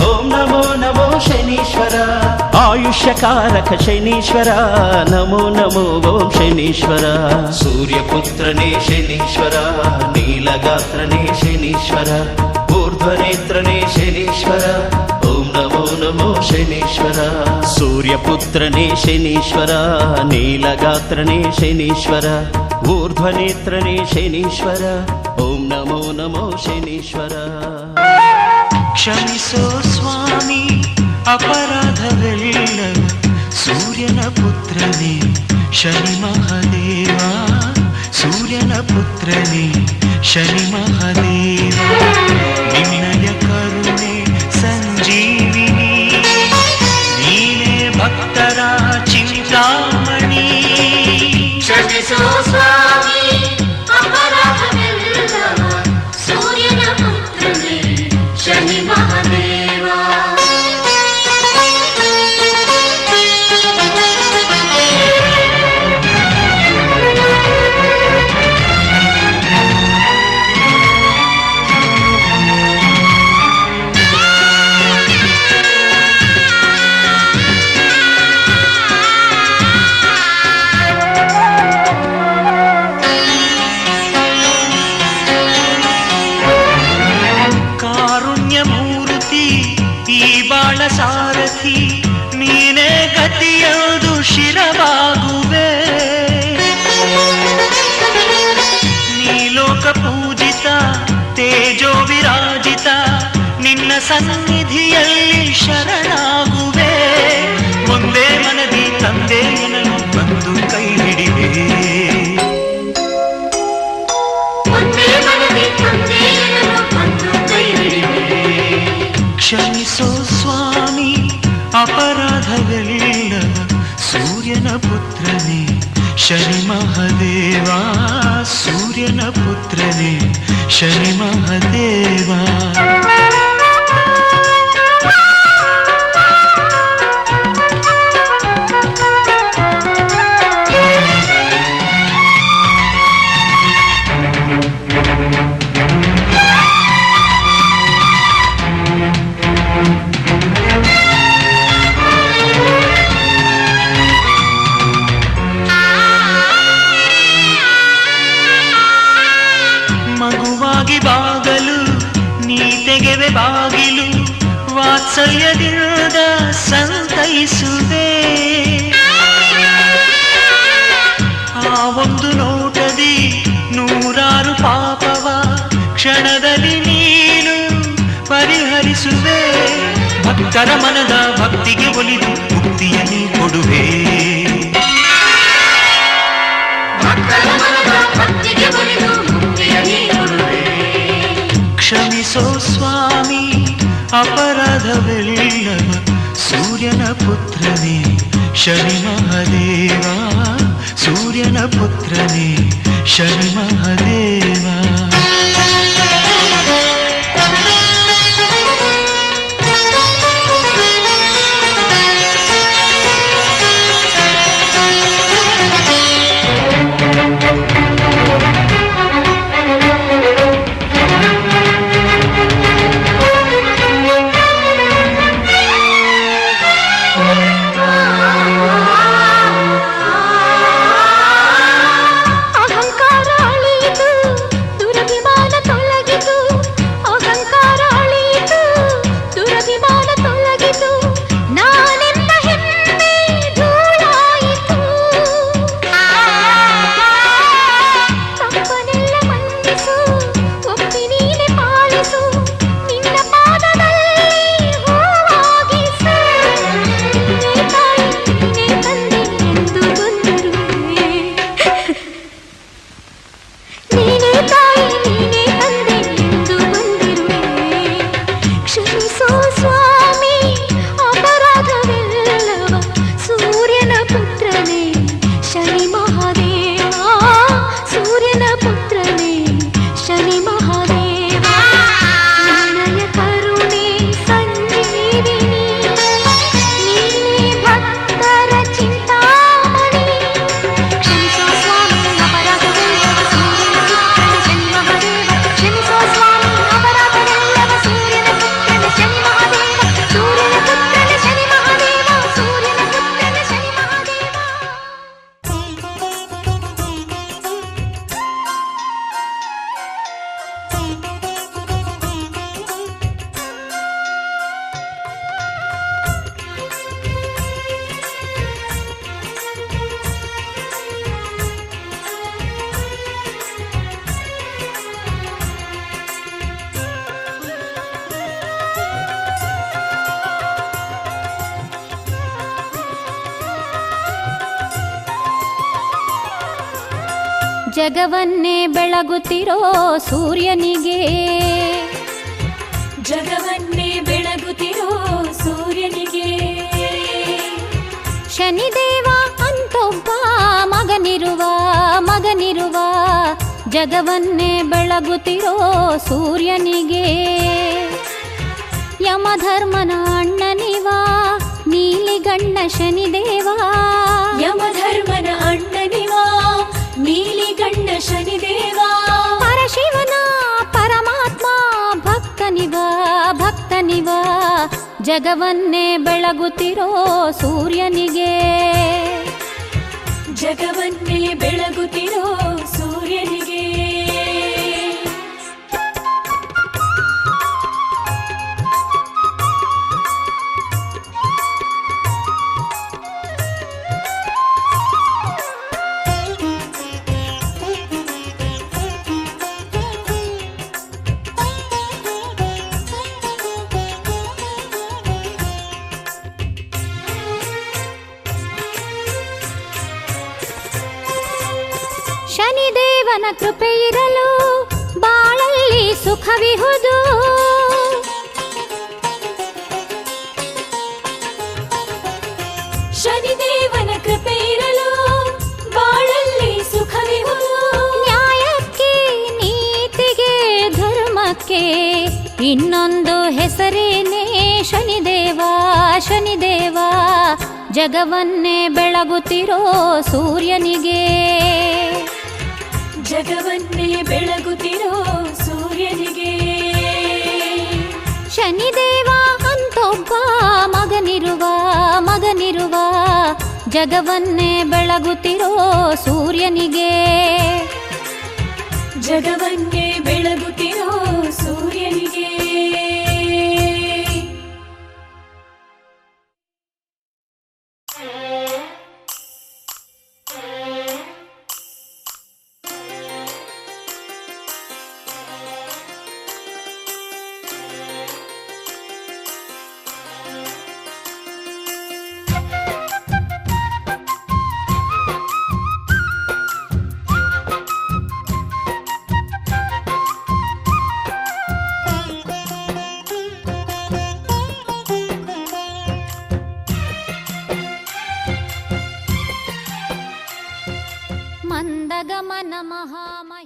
Speaker 8: ಓಂ ನಮೋ ನಮೋ ಶನೀಶ್ವರ. ಆಯುಷ್ಯಕಾರಕ ಶನೀಶ್ವರ, ನಮೋ ನಮೋ ಓಂ ಶನೀಶ್ವರ. ಸೂರ್ಯಪುತ್ರನೇ ಶನೀಶ್ವರ, ನೀಲಗಾತ್ರನೇ ಶನೀಶ್ವರ, ಊರ್ಧ್ವನೇತ್ರನೇ ಶನೀಶ್ವರ. ಓಂ ನಮೋ ನಮೋ ಶನೀಶ್ವರ. ಸೂರ್ಯಪುತ್ರನೇ ಶನೀಶ್ವರ, ನೀಲಗಾತ್ರನೇ ಶನೀಶ್ವರ, ಊರ್ಧ್ವನೇತ್ರನೇ ಶನೀಶ್ವರ. ಓಂ ನಮೋ ನಮೋ ಶನೀಶ್ವರ.
Speaker 3: ಕ್ಷಮಿಸೋ ಸ್ವಾಮಿ ಅಪರಾಧವೆಲ್ಲ, ಸೂರ್ಯನ ಪುತ್ರನೇ ಶನಿ ಮಹಾದೇವ, ಸೂರ್ಯನ ಪುತ್ರನೇ ಶನಿ ಮಹಾದೇವ. ನಿನ್ನಯ ಕರುಣೆ ಸಂಜೀವಿನಿ, ನೀನೇ ಭಕ್ತರ ಚಿಂತಾಮಣಿ.
Speaker 6: ಕ್ಷಮಿಸೋ ಸ್ವಾಮಿ ಅಪರಾಧವೆಲ್ಲ, ಸೂರ್ಯನ ಪುತ್ರನೇ ಶನಿ ಮಹಾದೇವ.
Speaker 3: ಸನ್ನಿಧಿಯಲ್ಲಿ ಶರಣಾಗುವೆ, ಒಂದೇ ಮನದಿ ತಂದೆಯನನ್ನು ಬಂದು ಕೈ ಹಿಡಿವೆ. ಕ್ಷಮಿಸೋ ಸ್ವಾಮಿ ಅಪರಾಧವೆಲ್ಲ, ಸೂರ್ಯನ ಪುತ್ರನೇ ಶನಿ ಮಹಾದೇವ, ಸೂರ್ಯನ ಪುತ್ರನೇ ಶನಿ ಮಹಾದೇವ. ಬಾಗಲು ನೀ ತೆಗೆವೆ ಬಾಗಿಲು, ವಾತ್ಸಲ್ಯದಿಂದ ಸಂತೈಸುವೆ. ಆ ಒಂದು ನೋಟದಿ ನೂರಾರು ಪಾಪವ ಕ್ಷಣದಲ್ಲಿ ನೀನು ಪರಿಹರಿಸುವೆ. ಭಕ್ತರ ಮನದ ಭಕ್ತಿಗೆ ಒಲಿದು ಮುಕ್ತಿಯ ನೀ ಕೊಡುವೆ. ಕ್ಷಮಿಸೋ ಸ್ವಾಮಿ ಅಪರಾಧವೆಲ್ಲವ, ಸೂರ್ಯನ ಪುತ್ರನೇ ಶನಿ ಮಹಾದೇವ, ಸೂರ್ಯನ ಪುತ್ರನೇ ಶನಿ ಮಹಾದೇವ.
Speaker 9: ಜಗವನ್ನೇ ಬೆಳಗುತ್ತಿರೋ ಸೂರ್ಯನಿಗೆ,
Speaker 10: ಜಗವನ್ನೇ ಬೆಳಗುತ್ತಿರೋ ಸೂರ್ಯನಿಗೆ,
Speaker 9: ಶನಿದೇವ ಅಂತೊಬ್ಬ ಮಗನಿರುವ ಜಗವನ್ನೇ ಬೆಳಗುತ್ತಿರೋ ಸೂರ್ಯನಿಗೆ, ಯಮಧರ್ಮನ ಅಣ್ಣನಿವ ನೀಲಿಗಣ್ಣ ಶನಿದೇವ,
Speaker 10: ಯಮಧರ್ಮನ ಅಣ್ಣನಿವ ನೀಲಿಗಣ್ಣ ಶನಿದೇವ,
Speaker 9: ಪರಶಿವನ ಪರಮಾತ್ಮ ಭಕ್ತನಿವ ಜಗವನ್ನೇ ಬೆಳಗುತ್ತಿರೋ ಸೂರ್ಯನಿಗೆ,
Speaker 10: ಜಗವನ್ನೇ ಬೆಳಗುತ್ತಿರೋ ಸೂರ್ಯನಿಗೆ.
Speaker 9: ಶನಿದೇವನ ಕೃಪೆ ಇರಲು ಬಾಳಲ್ಲಿ ಸುಖವಿಹುದು.
Speaker 10: ಶನಿದೇವನ ಕೃಪೆ ಇರಲು ಬಾಳಲ್ಲಿ ಸುಖವಿಹುದು.
Speaker 9: ನ್ಯಾಯಕ್ಕೆ ನೀತಿಗೆ ಧರ್ಮಕ್ಕೆ ಇನ್ನೊಂದು ಹೆಸರೇನೇ ಶನಿದೇವ. ಶನಿದೇವ ಜಗವನ್ನೇ ಬೆಳಗುತ್ತಿರೋ ಸೂರ್ಯನಿಗೆ.
Speaker 10: ಜಗವನ್ನೇ ಬೆಳಗುತ್ತಿರೋ ಸೂರ್ಯನಿಗೆ.
Speaker 9: ಶನಿದೇವ ಅಂತೊಬ್ಬ ಮಗನಿರುವ ಜಗವನ್ನೇ ಬೆಳಗುತ್ತಿರೋ ಸೂರ್ಯನಿಗೆ.
Speaker 10: ಜಗವನ್ನೇ ಬೆಳಗುತ್ತಿರೋ ಸೂರ್ಯನಿಗೆ.
Speaker 9: ಮಂದಗಮನ ಮಹಾಮಯ